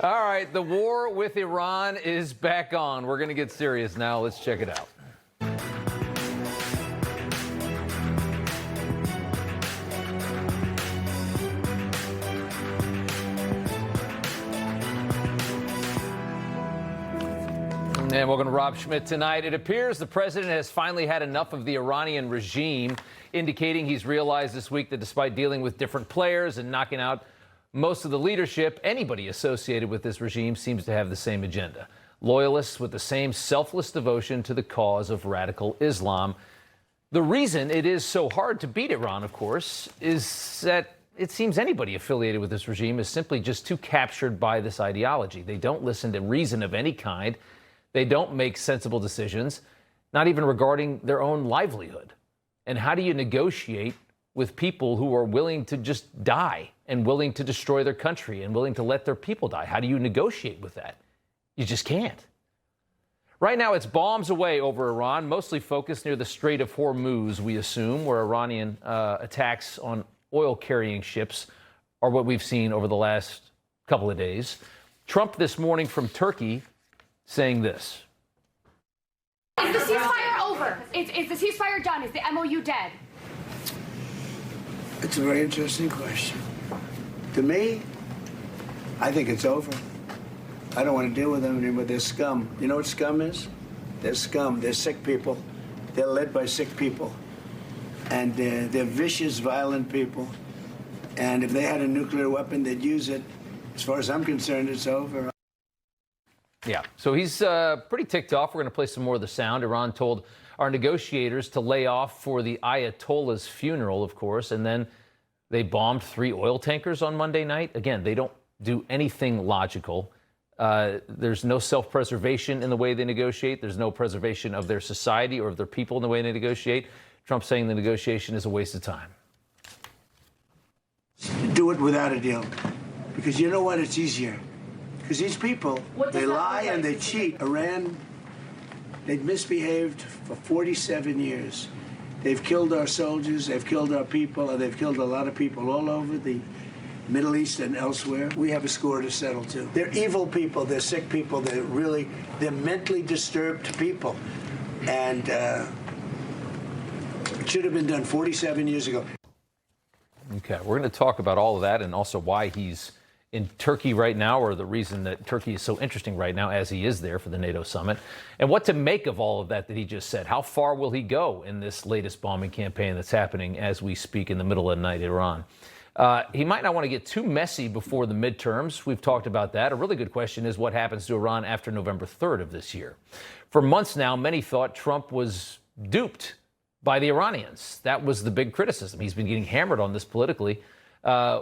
All right, the war with Iran is back on. We're going to get serious now. Let's check it out. And welcome to Rob Schmitt Tonight. It appears the president has finally had enough of the Iranian regime, indicating he's realized this week that despite dealing with different players and knocking out most of the leadership, anybody associated with this regime seems to have the same agenda. Loyalists with the same selfless devotion to the cause of radical Islam. The reason it is so hard to beat Iran, of course, is that it seems anybody affiliated with this regime is simply just too captured by this ideology. They don't listen to reason of any kind. They don't make sensible decisions, not even regarding their own livelihood. And how do you negotiate with people who are willing to just die and willing to destroy their country and willing to let their people die? How do you negotiate with that? You just can't. Right now, it's bombs away over Iran, mostly focused near the Strait of Hormuz, we assume, where Iranian attacks on oil-carrying ships are what we've seen over the last couple of days. Trump this morning from Turkey saying this. Is the ceasefire over? Is the ceasefire done? Is the MOU dead? It's a very interesting question. To me, I think it's over. I don't want to deal with them anymore. They're scum. You know what scum is? They're scum. They're sick people. They're led by sick people. And they're vicious, violent people. And if they had a nuclear weapon, they'd use it. As far as I'm concerned, it's over. Yeah, so he's pretty ticked off. We're going to play some more of the sound. Iran told our negotiators to lay off for the Ayatollah's funeral, of course, and then they bombed 3 oil tankers on Monday night. Again, they don't do anything logical. There's no self-preservation in the way they negotiate. There's no preservation of their society or of their people in the way they negotiate. Trump saying the negotiation is a waste of time. Do it without a deal. Because you know what? It's easier. Because these people, they lie and they cheat. Iran, they've misbehaved for 47 years. They've killed our soldiers, they've killed our people, and they've killed a lot of people all over the Middle East and elsewhere. We have a score to settle, too. They're evil people, they're sick people, they're mentally disturbed people. And it should have been done 47 years ago. Okay, we're going to talk about all of that and also why he's in Turkey right now, or the reason that Turkey is so interesting right now as he is there for the NATO summit, and what to make of all of that he just said. How far will he go in this latest bombing campaign that's happening as we speak in the middle of the night in Iran? He might not want to get too messy before the midterms. We've talked about that. A really good question is what happens to Iran after November 3rd of this year. For months now, many thought Trump was duped by the Iranians. That was the big criticism. He's been getting hammered on this politically.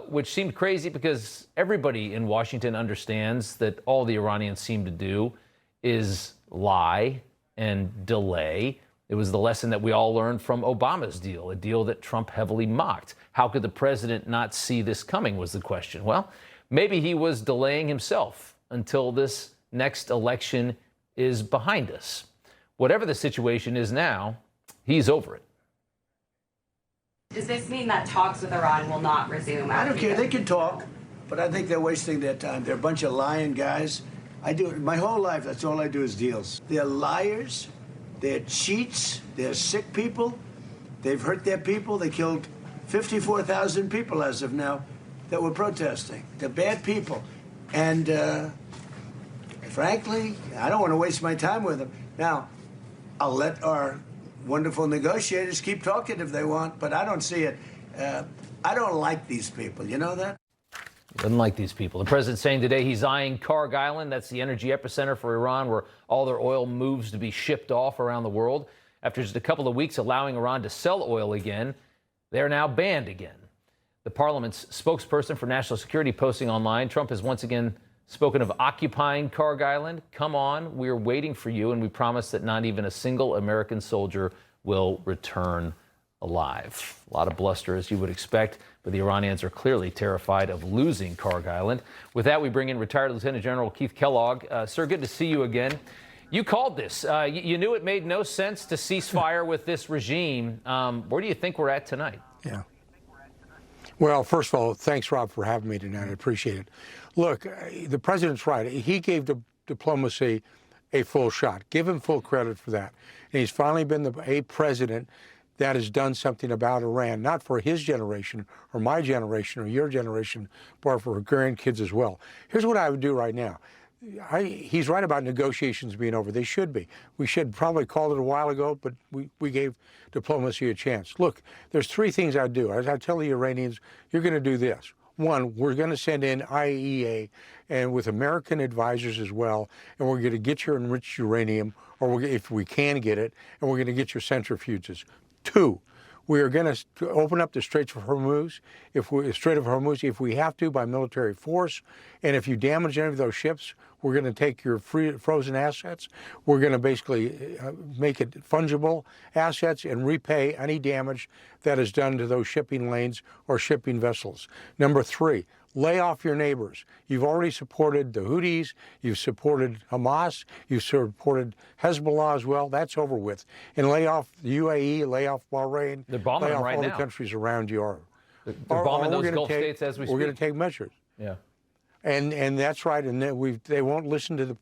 Which seemed crazy because everybody in Washington understands that all the Iranians seem to do is lie and delay. It was the lesson that we all learned from Obama's deal, a deal that Trump heavily mocked. How could the president not see this coming was the question. Well, maybe he was delaying himself until this next election is behind us. Whatever the situation is now, he's over it. Does this mean that talks with Iran will not resume? I don't care. They can talk, but I think they're wasting their time. They're a bunch of lying guys. I do it my whole life. That's all I do is deals. They're liars. They're cheats. They're sick people. They've hurt their people. They killed 54,000 people as of now that were protesting. They're bad people. And frankly, I don't want to waste my time with them. Now, I'll let our wonderful negotiators keep talking if they want, but I don't see it. I don't like these people. You know that? Doesn't like these people. The president saying today he's eyeing Karg Island. That's the energy epicenter for Iran, where all their oil moves to be shipped off around the world. After just a couple of weeks allowing Iran to sell oil again, they're now banned again. The parliament's spokesperson for national security posting online, Trump has once again spoken of occupying Karg Island. Come on, we're waiting for you, and we promise that not even a single American soldier will return alive. A lot of bluster, as you would expect, but the Iranians are clearly terrified of losing Karg Island. With that, we bring in retired Lieutenant General Keith Kellogg. Sir, good to see you again. You called this. You knew it made no sense to cease fire with this regime. Where do you think we're at tonight? Yeah. Well, first of all, thanks, Rob, for having me tonight. I appreciate it. Look, the president's right. He gave diplomacy a full shot. Give him full credit for that. And he's finally been a president that has done something about Iran, not for his generation or my generation or your generation, but for grandkids as well. Here's what I would do right now. He's right about negotiations being over. They should be. We should probably call it a while ago, but we gave diplomacy a chance. Look, there's three things I'd do. As I tell the Iranians, you're going to do this. One, we're going to send in IAEA and with American advisors as well, and we're going to get your enriched uranium, or if we can get it, and we're going to get your centrifuges. Two, we are going to open up the Strait of Hormuz, if we have to, by military force. And if you damage any of those ships, we're going to take your frozen assets. We're going to basically make it fungible assets and repay any damage that is done to those shipping lanes or shipping vessels. Number three, lay off your neighbors. You've already supported the Houthis, you've supported Hamas, you've supported Hezbollah as well. That's over with. And lay off the UAE, lay off Bahrain, They're bombing lay them off right all now. the countries around you. They're bombing those Gulf states as we speak. We're going to take measures. Yeah. And that's right. And they won't listen to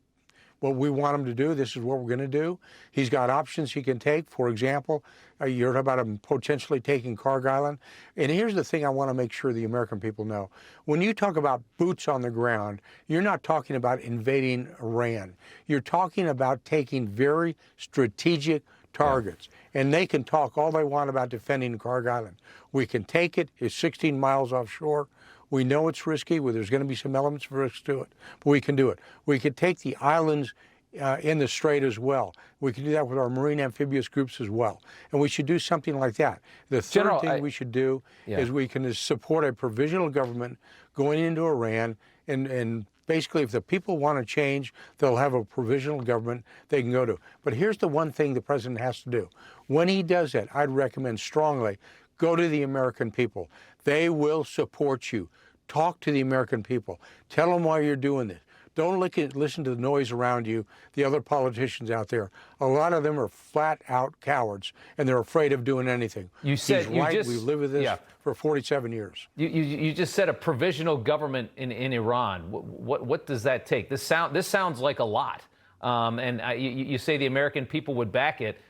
what we want them to do. This is what we're going to do. He's got options he can take. For example, you heard about him potentially taking Carg Island. And here's the thing I want to make sure the American people know. When you talk about boots on the ground, you're not talking about invading Iran. You're talking about taking very strategic targets. Yeah. And they can talk all they want about defending Carg Island. We can take it. It's 16 miles offshore. We know it's risky. Well, there's going to be some elements of risk to it, but we can do it. We could take the islands in the strait as well. We can do that with our marine amphibious groups as well. And we should do something like that. The third thing we should do is we can support a provisional government going into Iran, and basically if the people want to change, they'll have a provisional government they can go to. But here's the one thing the president has to do. When he does that, I'd recommend strongly, go to the American people. They will support you. Talk to the American people. Tell them why you're doing this. Don't listen to the noise around you, the other politicians out there. A lot of them are flat-out cowards, and they're afraid of doing anything. You said He's right. We've lived with this for 47 years. You just said a provisional government in Iran. What does that take? This sounds like a lot. And you say the American people would back it.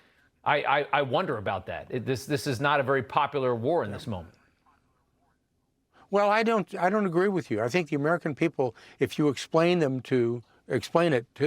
I wonder about that. This is not a very popular war in this moment. Well, I don't agree with you. I think the American people, if you explain it to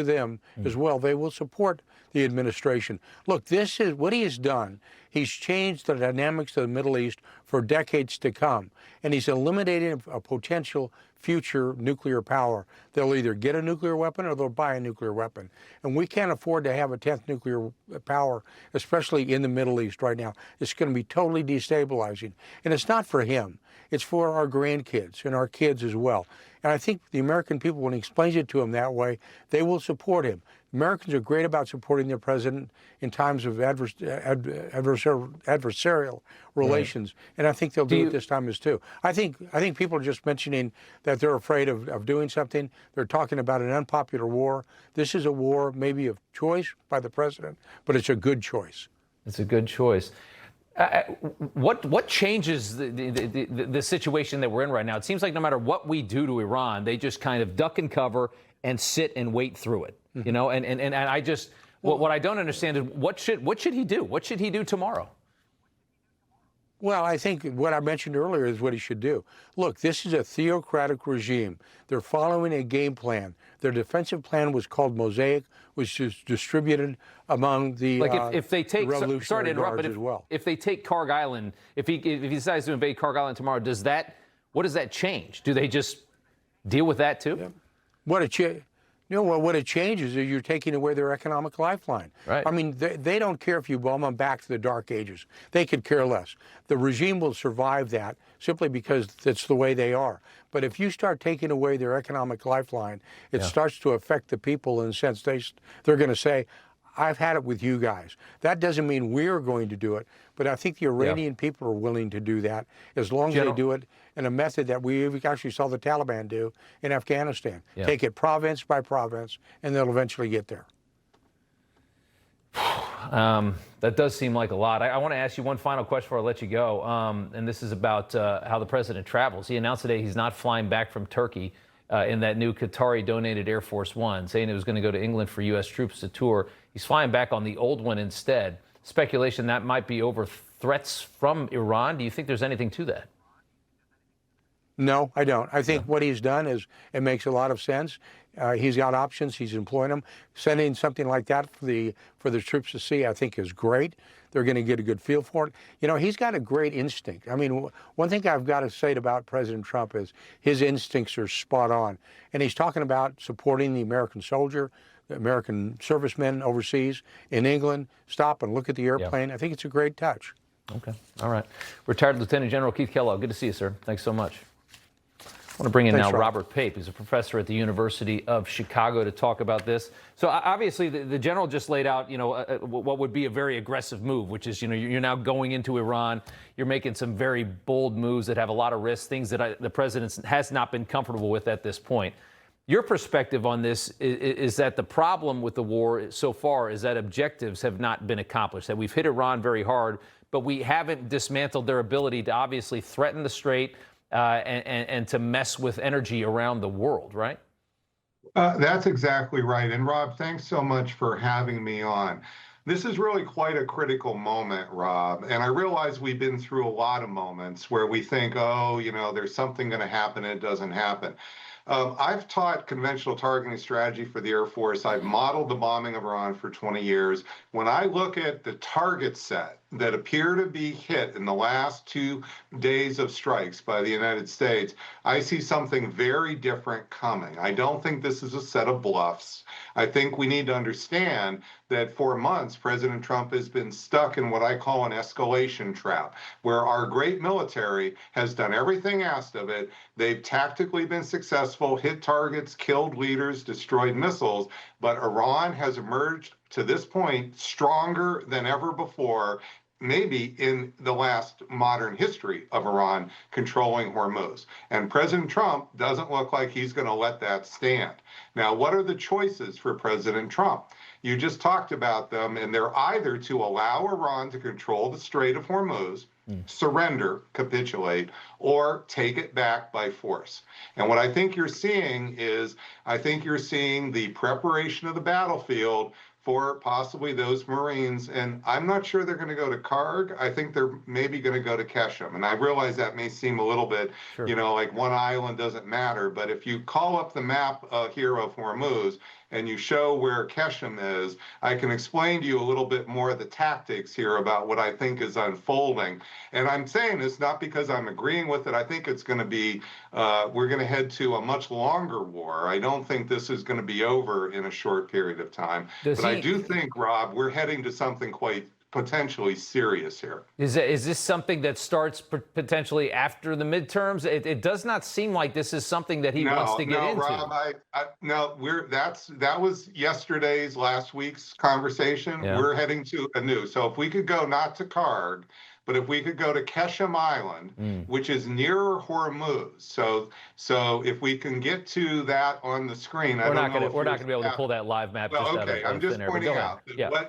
them as well, they will support the administration. Look, this is what he has done. He's changed the dynamics of the Middle East for decades to come, and he's eliminated a potential future nuclear power. They'll either get a nuclear weapon or they'll buy a nuclear weapon. And we can't afford to have a 10th nuclear power, especially in the Middle East right now. It's going to be totally destabilizing. And it's not for him. It's for our grandkids and our kids as well. And I think the American people, when he explains it to them that way, they will support him. Americans are great about supporting their president in times of adversarial relations, and I think they'll do it this time as too. I think people are just mentioning that they're afraid of doing something. They're talking about an unpopular war. This is a war maybe of choice by the president, but it's a good choice. It's a good choice. What changes the situation that we're in right now? It seems like no matter what we do to Iran, they just kind of duck and cover and sit and wait through it. You know, and I just what I don't understand is what should he do? What should he do tomorrow? Well, I think what I mentioned earlier is what he should do. Look, this is a theocratic regime. They're following a game plan. Their defensive plan was called Mosaic, which is distributed among the if they take Revolutionary sorry to interrupt, Guards but as well. If they take Carg Island, if he decides to invade Carg Island tomorrow, what does that change? Do they just deal with that too? Yeah. What it changes is you're taking away their economic lifeline. Right. I mean, they don't care if you bomb them back to the Dark Ages. They could care less. The regime will survive that simply because it's the way they are. But if you start taking away their economic lifeline, it starts to affect the people in the sense they're going to say, I've had it with you guys. That doesn't mean we're going to do it, but I think the Iranian people are willing to do that as long as they do it in a method that we actually saw the Taliban do in Afghanistan. Take it province by province, and they'll eventually get there. That does seem like a lot. I want to ask you one final question before I let you go, and this is about how the president travels. He announced today he's not flying back from Turkey in that new Qatari-donated Air Force One, saying it was going to go to England for U.S. troops to tour. He's flying back on the old one instead. Speculation that might be over threats from Iran. Do you think there's anything to that? No, I don't. I think what he's done is it makes a lot of sense. He's got options. He's employing them. Sending something like that for the troops to see, I think, is great. They're going to get a good feel for it. You know, he's got a great instinct. I mean, one thing I've got to say about President Trump is his instincts are spot on. And he's talking about supporting the American soldier, the American servicemen overseas in England. Stop and look at the airplane. I think it's a great touch. Okay. All right. Retired Lieutenant General Keith Kellogg. Good to see you, sir. Thanks so much. I want to bring in now Robert Pape. He's a professor at the University of Chicago to talk about this. So obviously the general just laid out, you know, what would be a very aggressive move, which is, you know, you're now going into Iran. You're making some very bold moves that have a lot of risks, things that the president has not been comfortable with at this point. Your perspective on this is that the problem with the war so far is that objectives have not been accomplished, that we've hit Iran very hard, but we haven't dismantled their ability to obviously threaten the Strait, and to mess with energy around the world, right? That's exactly right. And Rob, thanks so much for having me on. This is really quite a critical moment, Rob. And I realize we've been through a lot of moments where we think, oh, you know, there's something going to happen and it doesn't happen. I've taught conventional targeting strategy for the Air Force. I've modeled the bombing of Iran for 20 years. When I look at the target set that appear to be hit in the last 2 days of strikes by the United States, I see something very different coming. I don't think this is a set of bluffs. I think we need to understand that for months, President Trump has been stuck in what I call an escalation trap, where our great military has done everything asked of it. They've tactically been successful, hit targets, killed leaders, destroyed missiles, but Iran has emerged to this point stronger than ever before, maybe in the last modern history of Iran controlling Hormuz. And President Trump doesn't look like he's going to let that stand. Now, what are the choices for President Trump? You just talked about them, and they're either to allow Iran to control the Strait of Hormuz, surrender, capitulate, or take it back by force. And what I think you're seeing is, I think you're seeing the preparation of the battlefield for possibly those Marines. And I'm not sure they're going to go to Karg. I think they're maybe going to go to Keshem. And I realize that may seem a little bit, you know, like one island doesn't matter. But if you call up the map here of Hormuz and you show where Keshem is, I can explain to you a little bit more of the tactics here about what I think is unfolding. And I'm saying this not because I'm agreeing with it. I think it's going to be, we're going to head to a much longer war. I don't think this is going to be over in a short period of time. But I do think, Rob, we're heading to something quite potentially serious here. Is this something that starts potentially after the midterms? It does not seem like this is something that he wants to get into. Rob, no, that was last week's conversation. Yeah. We're heading to a new. So if we could go not to Karg, but if we could go to Keshem Island, which is nearer Hormuz, so if we can get to that on the screen, we're not going to be able to pull that live map. Well, okay, I'm just pointing out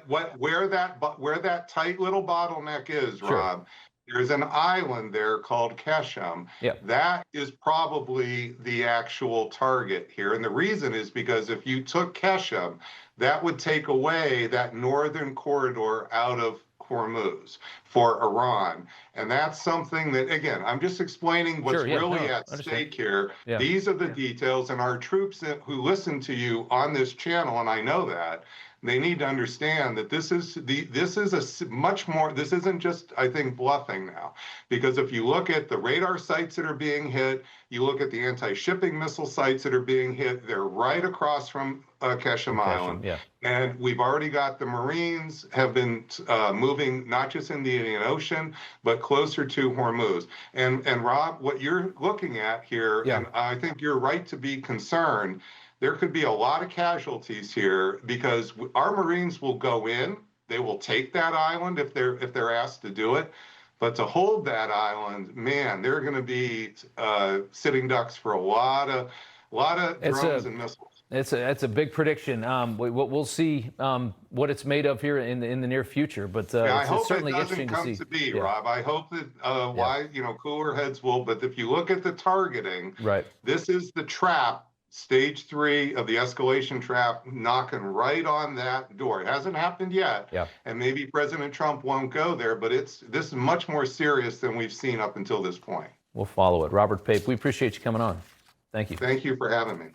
where that tight little bottleneck is, Rob. There's an island there called Keshem. That is probably the actual target here, and the reason is because if you took Keshem, that would take away that northern corridor out of Hormuz for Iran. And that's something that, again, I'm just explaining what's really at stake here. These are the details, and our troops who listen to you on this channel, and I know that, they need to understand that this is a much more, this isn't just, I think, bluffing now. Because if you look at the radar sites that are being hit, you look at the anti-shipping missile sites that are being hit, they're right across from Keshem Island. And we've already got the Marines have been moving not just in the Indian Ocean, but closer to Hormuz. And Rob, what you're looking at here, and I think you're right to be concerned, there could be a lot of casualties here because our Marines will go in, they will take that island if they're asked to do it. But to hold that island, man, they're going to be sitting ducks for a lot of drones and missiles. That's a big prediction. We'll see what it's made of here in the near future. But I it's hope certainly it doesn't interesting come to see. to be, Yeah. Rob. I hope that cooler heads will. But if you look at the targeting, Right. this is the trap, stage 3 of the escalation trap, knocking right on that door. It hasn't happened yet, and maybe President Trump won't go there. But this is much more serious than we've seen up until this point. We'll follow it. Robert Pape, we appreciate you coming on. Thank you. Thank you for having me.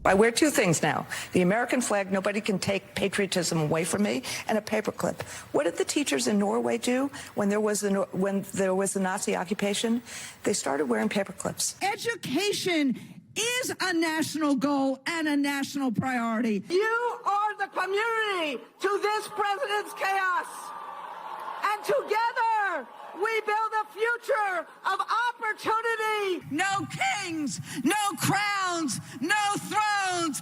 I wear two things now. The American flag, nobody can take patriotism away from me, and a paperclip. What did the teachers in Norway do when there was the Nazi occupation? They started wearing paperclips. Education is a national goal and a national priority. You are the community to this president's chaos. And together, we build a future of opportunity. No kings, no crowns, no thrones.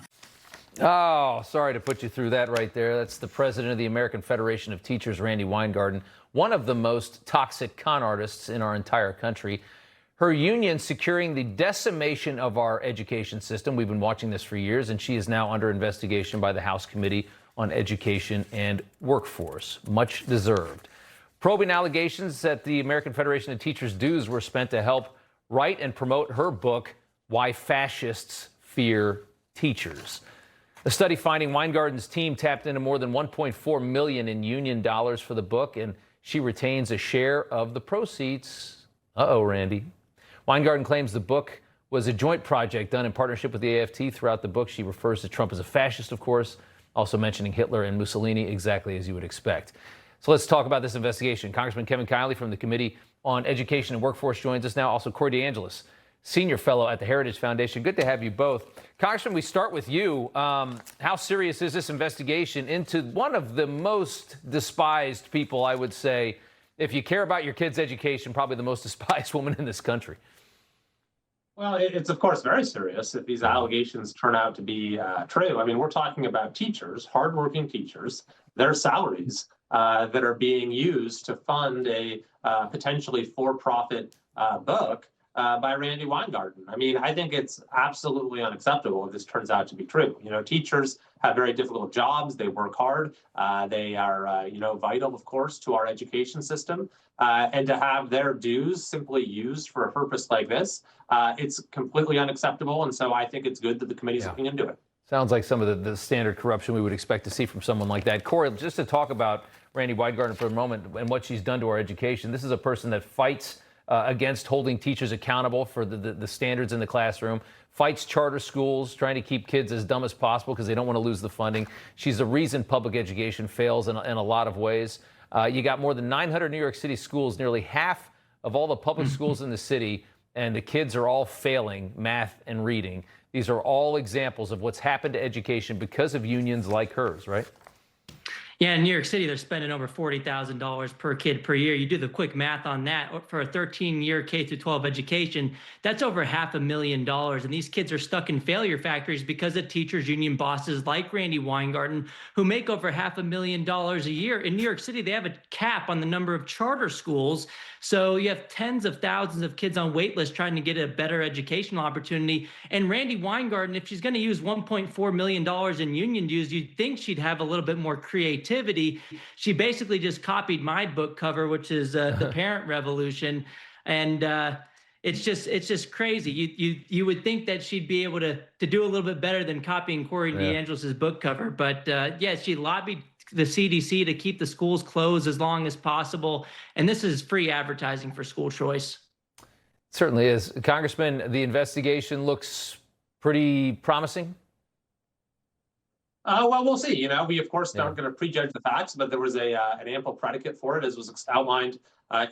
Oh, sorry to put you through that right there. That's the president of the American Federation of Teachers, Randi Weingarten, one of the most toxic con artists in our entire country. Her union securing the decimation of our education system. We've been watching this for years, and she is now under investigation by the House Committee on Education and Workforce. Much deserved. Probing allegations that the American Federation of Teachers dues were spent to help write and promote her book, Why Fascists Fear Teachers. A study finding Weingarten's team tapped into more than $1.4 million in union dollars for the book, and she retains a share of the proceeds. Uh-oh, Randy. Weingarten claims the book was a joint project done in partnership with the AFT. Throughout the book, she refers to Trump as a fascist, of course, also mentioning Hitler and Mussolini, exactly as you would expect. So let's talk about this investigation. Congressman Kevin Kiley from the Committee on Education and Workforce joins us now. Also, Corey DeAngelis, Senior Fellow at the Heritage Foundation. Good to have you both. Congressman, we start with you. How serious is this investigation into one of the most despised people, I would say, if you care about your kids' education, probably the most despised woman in this country? Well, it's of course very serious if these allegations turn out to be true. I mean, we're talking about teachers, hardworking teachers, their salaries that are being used to fund a potentially for-profit book by Randi Weingarten. I mean, I think it's absolutely unacceptable if this turns out to be true. You know, teachers have very difficult jobs. They work hard. They are, vital, of course, to our education system. And to have their dues simply used for a purpose like this, it's completely unacceptable. And so I think it's good that the committee's looking into it. Sounds like some of the standard corruption we would expect to see from someone like that. Corey, just to talk about Randi Weingarten for a moment and what she's done to our education. This is a person that fights against holding teachers accountable for the standards in the classroom, fights charter schools, trying to keep kids as dumb as possible because they don't want to lose the funding. She's the reason public education fails in a lot of ways. You got more than 900 New York City schools, nearly half of all the public schools in the city, and the kids are all failing math and reading. These are all examples of what's happened to education because of unions like hers, right? Yeah, in New York City, they're spending over $40,000 per kid per year. You do the quick math on that for a 13-year K-12 education, that's over $500,000. And these kids are stuck in failure factories because of teachers union bosses like Randi Weingarten, who make over $500,000 a year. In New York City, they have a cap on the number of charter schools. So you have tens of thousands of kids on wait lists trying to get a better educational opportunity. And Randi Weingarten, if she's going to use $1.4 million in union dues, you'd think she'd have a little bit more creativity. She basically just copied my book cover, which is The Parent Revolution. And it's just crazy. You would think that she'd be able to do a little bit better than copying Corey DeAngelis' book cover. But she lobbied the CDC to keep the schools closed as long as possible. And this is free advertising for school choice. It certainly is. Congressman, the investigation looks pretty promising. Well, we'll see. You know, we, of course, aren't going to prejudge the facts, but there was an ample predicate for it, as was outlined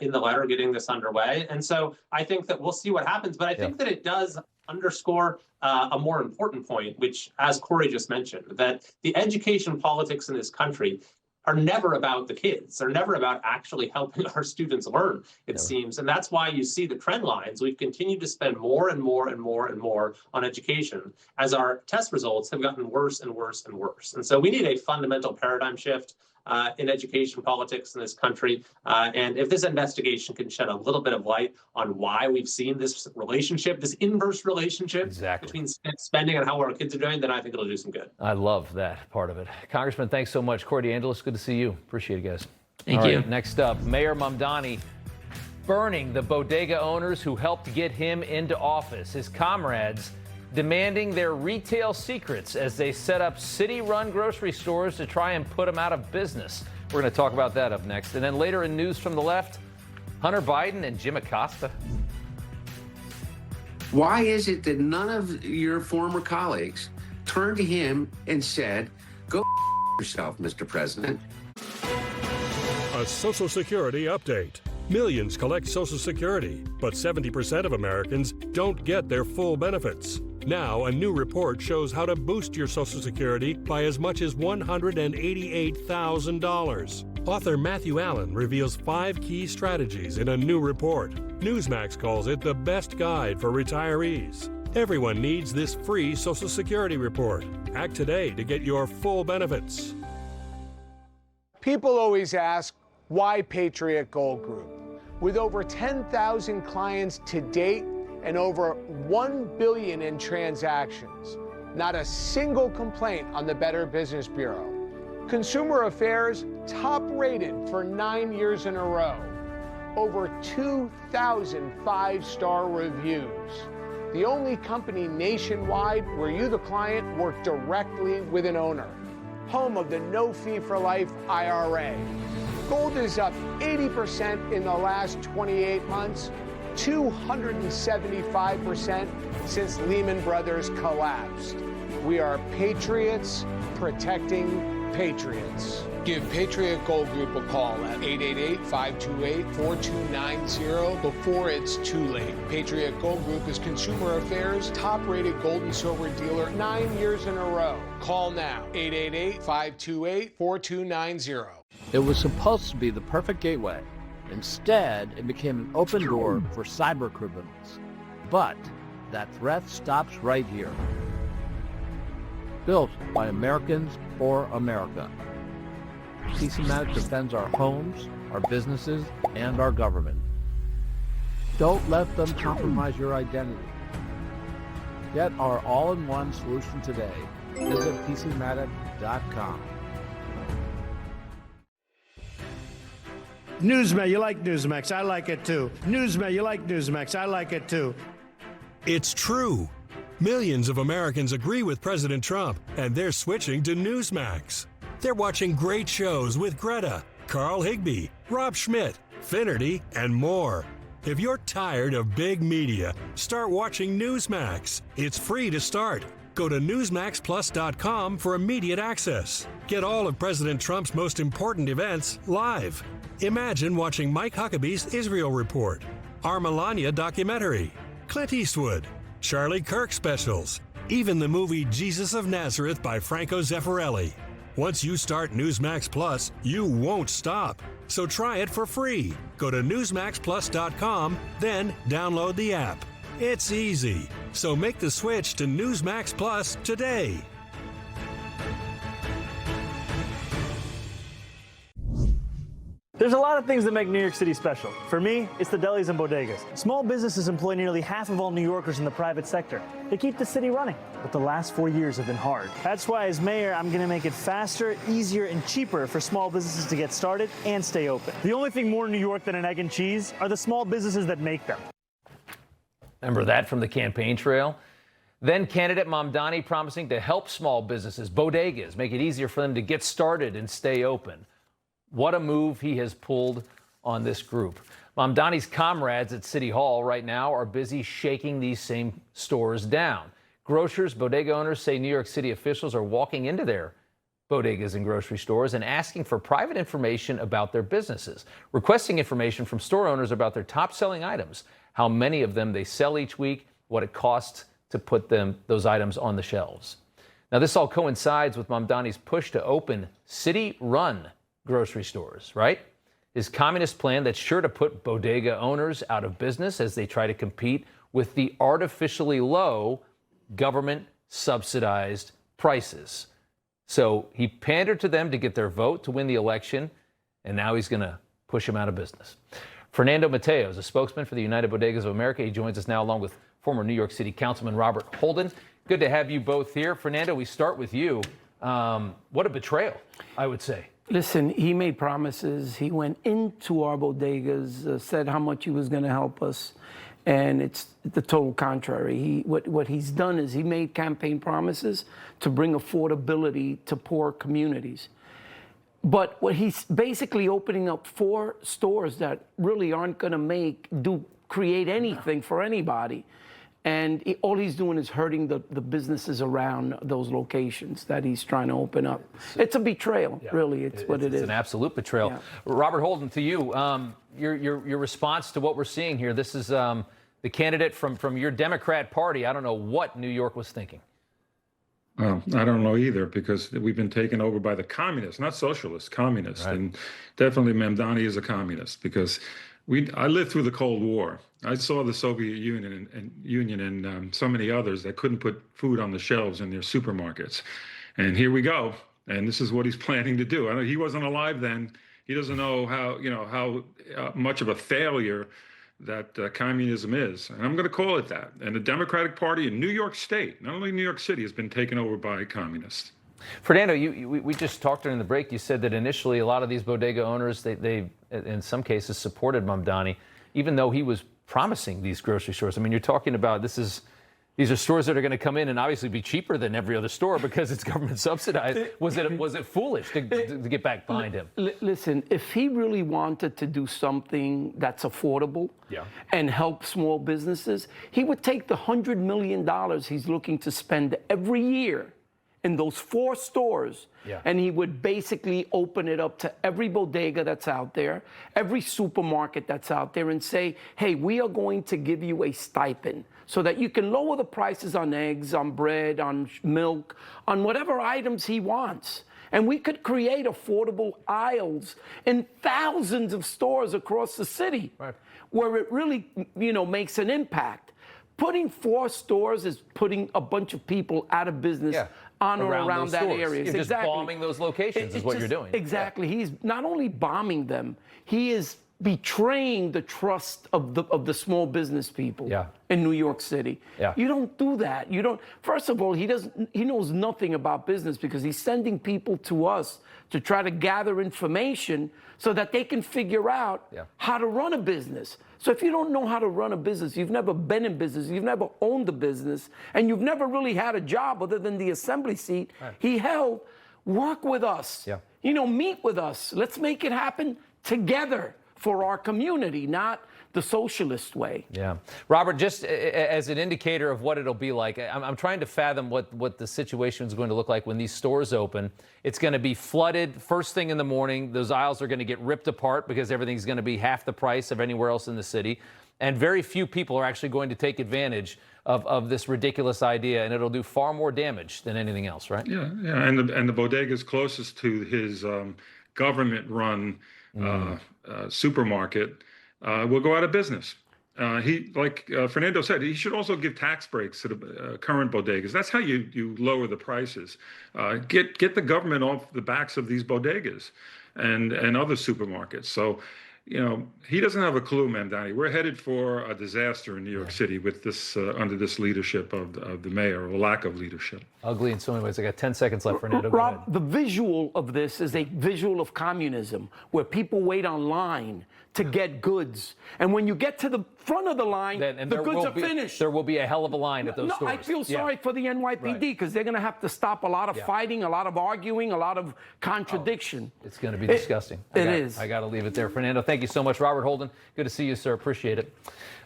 in the letter getting this underway. And so I think that we'll see what happens. But I think that it does underscore a more important point, which, as Corey just mentioned, that the education politics in this country are never about the kids. They're never about actually helping our students learn, it seems. And that's why you see the trend lines. We've continued to spend more and more and more and more on education as our test results have gotten worse and worse and worse. And so we need a fundamental paradigm shift. in education politics in this country. And if this investigation can shed a little bit of light on why we've seen this relationship, this inverse relationship between spending and how our kids are doing, then I think it'll do some good. I love that part of it. Congressman, thanks so much. DeAngelis, good to see you. Appreciate it, guys. Thank All you. right, next up, Mayor Mamdani burning the bodega owners who helped get him into office. His comrades demanding their retail secrets as they set up city-run grocery stores to try and put them out of business. We're going to talk about that up next. And then later in news from the left, Hunter Biden and Jim Acosta. Why is it that none of your former colleagues turned to him and said, go yourself, Mr. President? A Social Security update. Millions collect Social Security, but 70% of Americans don't get their full benefits. Now, a new report shows how to boost your Social Security by as much as $188,000. Author Matthew Allen reveals 5 key strategies in a new report. Newsmax calls it the best guide for retirees. Everyone needs this free Social Security report. Act today to get your full benefits. People always ask, why Patriot Gold Group? With over 10,000 clients to date and over $1 billion in transactions, not a single complaint on the Better Business Bureau. Consumer Affairs top rated for 9 years in a row. Over 2,000 5-star reviews. The only company nationwide where you, the client, work directly with an owner. Home of the no fee for life IRA. Gold is up 80% in the last 28 months, 275% since Lehman Brothers collapsed. We are patriots protecting patriots. Give Patriot Gold Group a call at 888-528-4290 before it's too late. Patriot Gold Group is Consumer Affairs' top-rated gold and silver dealer 9 years in a row. Call now, 888-528-4290. It was supposed to be the perfect gateway. Instead, it became an open door for cyber criminals. But that threat stops right here. Built by Americans for America. PCMatic defends our homes, our businesses, and our government. Don't let them compromise your identity. Get our all-in-one solution today. Visit PCMatic.com. Newsmax, you like Newsmax? I like it too. Newsmax, you like Newsmax? I like it too. It's true. Millions of Americans agree with President Trump, and they're switching to Newsmax. They're watching great shows with Greta, Carl Higbie, Rob Schmitt, Finnerty, and more. If you're tired of big media, start watching Newsmax. It's free to start. Go to NewsmaxPlus.com for immediate access. Get all of President Trump's most important events live. Imagine watching Mike Huckabee's Israel Report, our Melania documentary, Clint Eastwood, Charlie Kirk specials, even the movie Jesus of Nazareth by Franco Zeffirelli. Once you start Newsmax Plus, you won't stop. So try it for free. Go to NewsmaxPlus.com, then download the app. It's easy. So make the switch to Newsmax Plus today. There's a lot of things that make New York City special. For me, it's the delis and bodegas. Small businesses employ nearly half of all New Yorkers in the private sector. They keep the city running, but the last 4 years have been hard. That's why as mayor, I'm going to make it faster, easier, and cheaper for small businesses to get started and stay open. The only thing more New York than an egg and cheese are the small businesses that make them. Remember that from the campaign trail? Then candidate Mamdani promising to help small businesses, bodegas, make it easier for them to get started and stay open. What a move he has pulled on this group. Mamdani's comrades at City Hall right now are busy shaking these same stores down. Grocers, bodega owners say New York City officials are walking into their bodegas and grocery stores and asking for private information about their businesses, requesting information from store owners about their top-selling items, how many of them they sell each week, what it costs to put those items on the shelves. Now, this all coincides with Mamdani's push to open city-run grocery stores, right? His communist plan that's sure to put bodega owners out of business as they try to compete with the artificially low government-subsidized prices. So he pandered to them to get their vote to win the election, and now he's going to push them out of business. Fernando Mateo is a spokesman for the United Bodegas of America. He joins us now along with former New York City Councilman Robert Holden. Good to have you both here. Fernando, we start with you. What a betrayal, I would say. Listen, he made promises. He went into our bodegas, said how much he was going to help us, and it's the total contrary. What he's done is he made campaign promises to bring affordability to poor communities. But what he's basically opening up 4 stores that really aren't going to create anything for anybody. And all he's doing is hurting the businesses around those locations that he's trying to open up. It's a betrayal, really. It's what it is. It's an absolute betrayal. Yeah. Robert Holden, to you, your response to what we're seeing here. This is the candidate from your Democrat Party. I don't know what New York was thinking. Well, I don't know either, because we've been taken over by the communists, not socialists, communists. Right. And definitely Mamdani is a communist, because I lived through the Cold War. I saw the Soviet Union and so many others that couldn't put food on the shelves in their supermarkets. And here we go. And this is what he's planning to do. I know he wasn't alive then. He doesn't know how much of a failure that communism is. And I'm going to call it that. And the Democratic Party in New York State, not only New York City, has been taken over by communists. Fernando, we just talked during the break. You said that initially a lot of these bodega owners, they in some cases supported Mamdani, even though he was promising these grocery stores. I mean, you're talking about these are stores that are going to come in and obviously be cheaper than every other store because it's government subsidized. Was it foolish to get back behind him? Listen, if he really wanted to do something that's affordable and help small businesses, he would take the $100 million he's looking to spend every year in those 4 stores, and he would basically open it up to every bodega that's out there, every supermarket that's out there, and say, hey, we are going to give you a stipend so that you can lower the prices on eggs, on bread, on milk, on whatever items he wants. And we could create affordable aisles in thousands of stores across the city where it really, makes an impact. Putting 4 stores is putting a bunch of people out of business on or around that area. You're just bombing those locations is what you're doing. Exactly. He's not only bombing them, he is betraying the trust of the small business people in New York City. You don't do that. You don't. First of all, he knows nothing about business because he's sending people to us to try to gather information so that they can figure out how to run a business. So if you don't know how to run a business, you've never been in business, you've never owned a business, and you've never really had a job other than the assembly seat he held, work with us. Meet with us. Let's make it happen together for our community, not the socialist way. Robert, just as an indicator of what it'll be like, I'm trying to fathom what the situation is going to look like when these stores open. It's going to be flooded first thing in the morning. Those aisles are going to get ripped apart because everything's going to be half the price of anywhere else in the city. And very few people are actually going to take advantage of this ridiculous idea, and it'll do far more damage than anything else, right? And the bodegas closest to his government-run supermarket will go out of business. Fernando said, he should also give tax breaks to the current bodegas. That's how you lower the prices. Get the government off the backs of these bodegas and other supermarkets. So, he doesn't have a clue, Mamdani. We're headed for a disaster in New York City with this under this leadership of the mayor, or lack of leadership. Ugly in so many ways. I got 10 seconds left, Fernando. Rob, the visual of this is a visual of communism, where people wait online to get goods. And when you get to the front of the line, the goods are finished. There will be a hell of a line at those stores. I feel sorry for the NYPD because they're going to have to stop a lot of fighting, a lot of arguing, a lot of contradiction. It's going to be disgusting. It is. I got to leave it there. Fernando, thank you so much. Robert Holden, good to see you, sir. Appreciate it.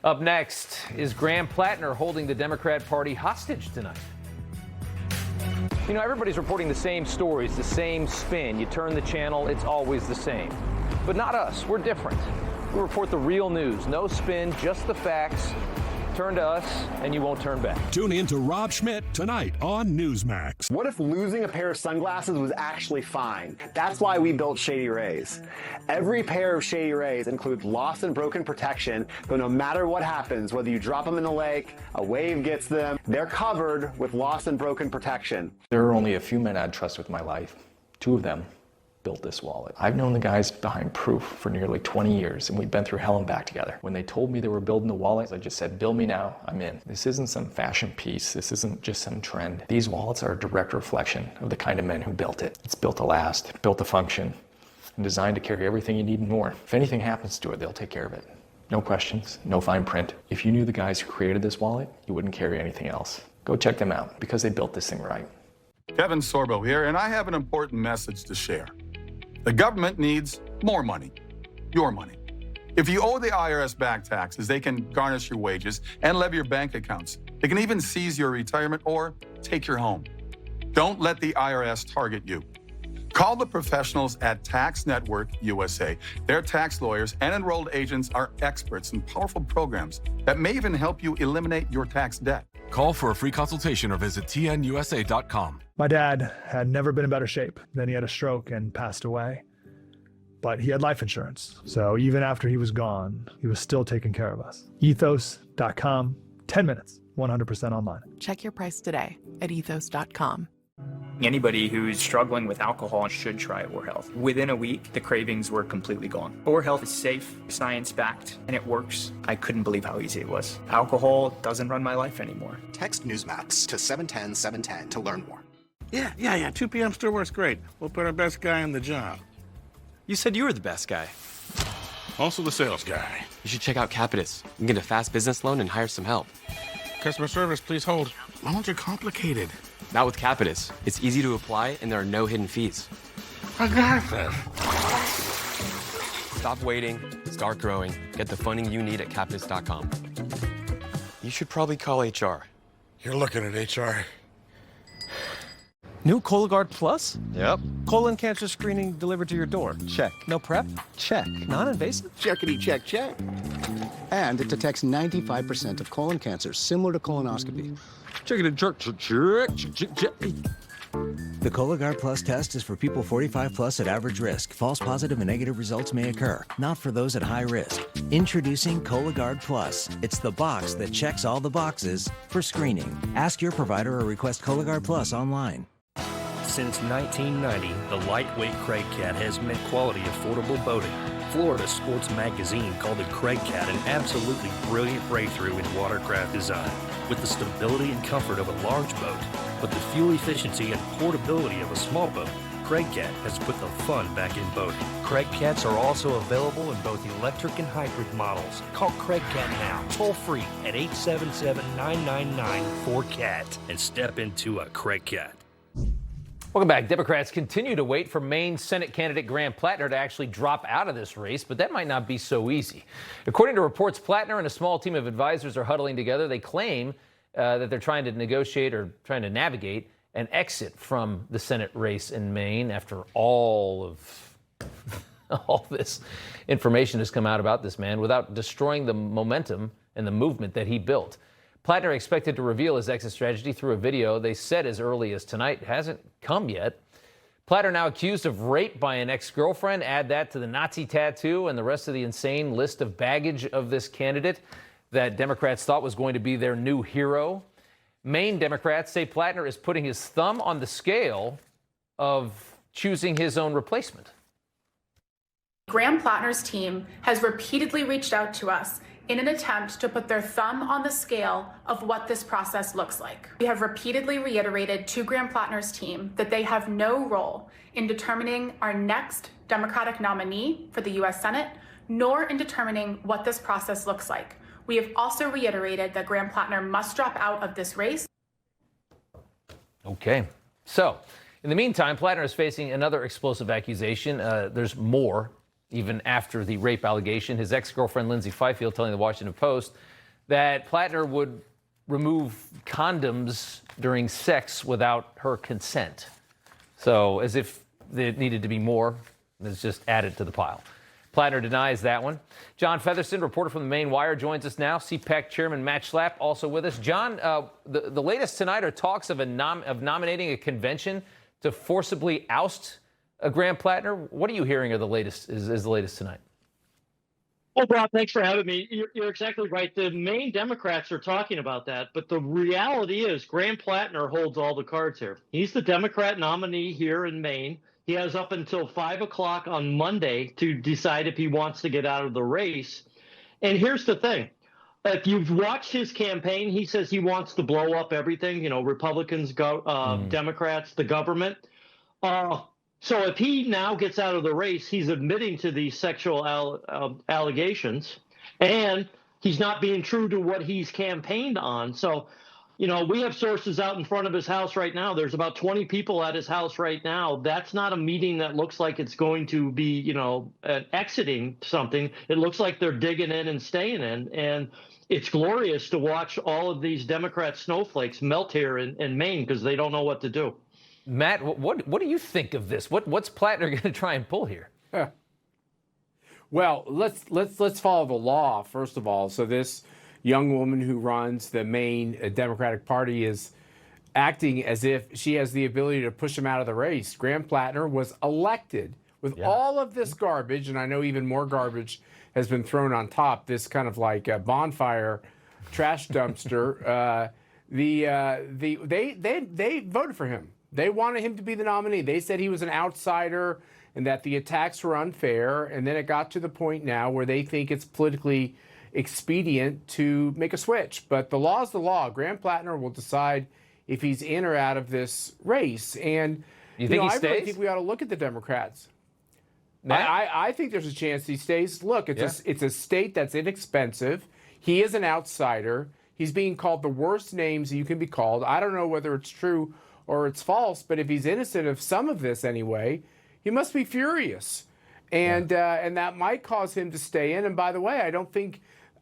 Up next, is Graham Platner holding the Democrat Party hostage tonight? Everybody's reporting the same stories, the same spin. You turn the channel, it's always the same. But not us. We're different. We report the real news. No spin, just the facts. turn to us, and you won't turn back. Tune in to Rob Schmitt tonight on Newsmax. What if losing a pair of sunglasses was actually fine? That's why we built Shady Rays. Every pair of Shady Rays includes lost and broken protection, so no matter what happens, whether you drop them in the lake, a wave gets them, they're covered with lost and broken protection. There are only a few men I'd trust with my life. 2 of them built this wallet. I've known the guys behind Proof for nearly 20 years, and we've been through hell and back together. When they told me they were building the wallet, I just said, bill me now, I'm in. This isn't some fashion piece. This isn't just some trend. These wallets are a direct reflection of the kind of men who built it. It's built to last, built to function, and designed to carry everything you need and more. If anything happens to it, they'll take care of it. No questions, no fine print. If you knew the guys who created this wallet, you wouldn't carry anything else. Go check them out, because they built this thing right. Kevin Sorbo here, and I have an important message to share. The government needs more money, your money. If you owe the IRS back taxes, they can garnish your wages and levy your bank accounts. They can even seize your retirement or take your home. Don't let the IRS target you. Call the professionals at Tax Network USA. Their tax lawyers and enrolled agents are experts in powerful programs that may even help you eliminate your tax debt. Call for a free consultation or visit tnusa.com. My dad had never been in better shape. Then he had a stroke and passed away. But he had life insurance. So even after he was gone, he was still taking care of us. Ethos.com, 10 minutes, 100% online. Check your price today at ethos.com. Anybody who's struggling with alcohol should try Or Health. Within a week, the cravings were completely gone. Or Health is safe, science-backed, and it works. I couldn't believe how easy it was. Alcohol doesn't run my life anymore. Text Newsmax to 710-710 to learn more. Yeah. 2 p.m. still works great. We'll put our best guy on the job. You said you were the best guy. Also the sales guy. You should check out Capitus. You can get a fast business loan and hire some help. Customer service, please hold. Loans are complicated. Not with Capitus. It's easy to apply, and there are no hidden fees. I got this. Stop waiting. Start growing. Get the funding you need at Capitus.com. You should probably call HR. You're looking at HR. New Cologuard Plus? Yep. Colon cancer screening delivered to your door. Check. No prep? Check. Non-invasive? Checkity check, check. And it detects 95% of colon cancers, similar to colonoscopy. Checkity check. The Cologuard Plus test is for people 45 plus at average risk. False positive and negative results may occur, not for those at high risk. Introducing Cologuard Plus. It's the box that checks all the boxes for screening. Ask your provider or request Cologuard Plus online. Since 1990, the lightweight Craig Cat has meant quality, affordable boating. Florida Sports Magazine called the Craig Cat an absolutely brilliant breakthrough in watercraft design. With the stability and comfort of a large boat, but the fuel efficiency and portability of a small boat, Craig Cat has put the fun back in boating. Craig Cats are also available in both electric and hybrid models. Call Craig Cat now, toll free at 877-999-4CAT and step into a Craig Cat. Welcome back. Democrats continue to wait for Maine Senate candidate Graham Platner to actually drop out of this race, but that might not be so easy. According to reports, Platner and a small team of advisors are huddling together. They claim that they're trying to negotiate or trying to navigate an exit from the Senate race in Maine after all this information has come out about this man without destroying the momentum and the movement that he built. Platner expected to reveal his exit strategy through a video they said as early as tonight. Hasn't come yet. Platner now accused of rape by an ex-girlfriend. Add that to the Nazi tattoo and the rest of the insane list of baggage of this candidate that Democrats thought was going to be their new hero. Maine Democrats say Platner is putting his thumb on the scale of choosing his own replacement. Graham Platner's team has repeatedly reached out to us in an attempt to put their thumb on the scale of what this process looks like. We have repeatedly reiterated to Graham Platner's team that they have no role in determining our next Democratic nominee for the U.S. Senate, nor in determining what this process looks like. We have also reiterated that Graham Platner must drop out of this race. Okay. So, in the meantime, Platner is facing another explosive accusation. There's more. Even after the rape allegation, his ex-girlfriend Lindsay Fifield telling the Washington Post that Platner would remove condoms during sex without her consent. So as if there needed to be more, it's just added to the pile. Platner denies that one. Jon Fetherston, reporter from the Maine Wire, joins us now. CPAC Chairman Matt Schlapp also with us. John, the latest tonight are talks of nominating a convention to forcibly oust Graham Platner. What are you hearing of the latest? Is the latest tonight? Well, Rob, thanks for having me. You're exactly right. The Maine Democrats are talking about that, but the reality is Graham Platner holds all the cards here. He's the Democrat nominee here in Maine. He has up until 5 o'clock on Monday to decide if he wants to get out of the race. And here's the thing. If you've watched his campaign, he says he wants to blow up everything, Republicans, Democrats, the government. So if he now gets out of the race, he's admitting to these sexual allegations, and he's not being true to what he's campaigned on. So, we have sources out in front of his house right now. There's about 20 people at his house right now. That's not a meeting that looks like it's going to be, exiting something. It looks like they're digging in and staying in. And it's glorious to watch all of these Democrat snowflakes melt here in Maine because they don't know what to do. Matt, what do you think of this? What's Platner going to try and pull here? Well, let's follow the law first of all. So this young woman who runs the Maine Democratic Party is acting as if she has the ability to push him out of the race. Graham Platner was elected with all of this garbage, and I know even more garbage has been thrown on top. This kind of like a bonfire, trash dumpster. They voted for him. They wanted him to be the nominee. They said he was an outsider and that the attacks were unfair. And then it got to the point now where they think it's politically expedient to make a switch. But the law is the law. Graham Platner will decide if he's in or out of this race. And you think he I stays? really think we ought to look at the Democrats. I think there's a chance he stays. Look, it's a state that's inexpensive. He is an outsider. He's being called the worst names you can be called. I don't know whether it's true or it's false, but if he's innocent of some of this anyway, he must be furious. And that might cause him to stay in. And by the way,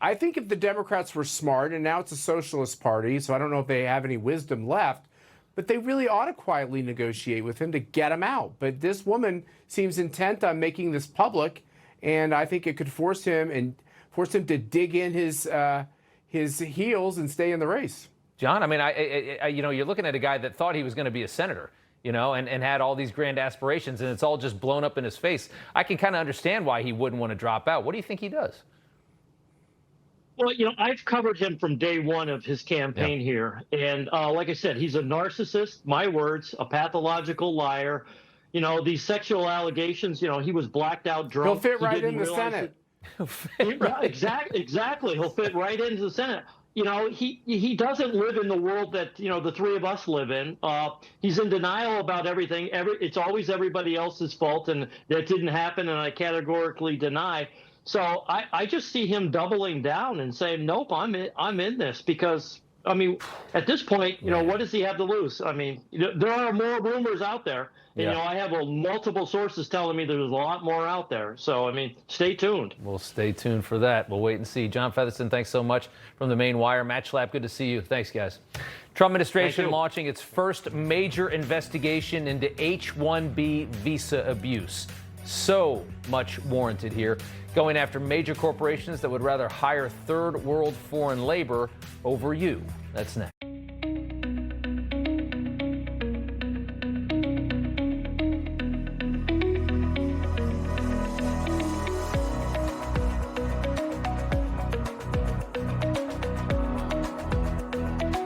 I think if the Democrats were smart, and now it's a socialist party, so I don't know if they have any wisdom left, but they really ought to quietly negotiate with him to get him out. But this woman seems intent on making this public, and I think it could force him to dig in his heels and stay in the race. John, I mean, you're looking at a guy that thought he was going to be a senator, and had all these grand aspirations, and it's all just blown up in his face. I can kind of understand why he wouldn't want to drop out. What do you think he does? Well, I've covered him from day one of his campaign here. And like I said, he's a narcissist, my words, a pathological liar. These sexual allegations, he was blacked out drunk. He'll fit right in the Senate. Exactly. He'll fit right into the Senate. He doesn't live in the world that, the three of us live in. He's in denial about everything. It's always everybody else's fault, and that didn't happen, and I categorically deny. So I just see him doubling down and saying, nope, I'm in this because, at this point, what does he have to lose? There are more rumors out there. And, I have multiple sources telling me there's a lot more out there. So, stay tuned. We'll stay tuned for that. We'll wait and see. Jon Fetherston, thanks so much from the Maine Wire. Matt Schlapp, good to see you. Thanks, guys. Trump administration launching its first major investigation into H-1B visa abuse. So much warranted here, going after major corporations that would rather hire third world foreign labor over you. That's next.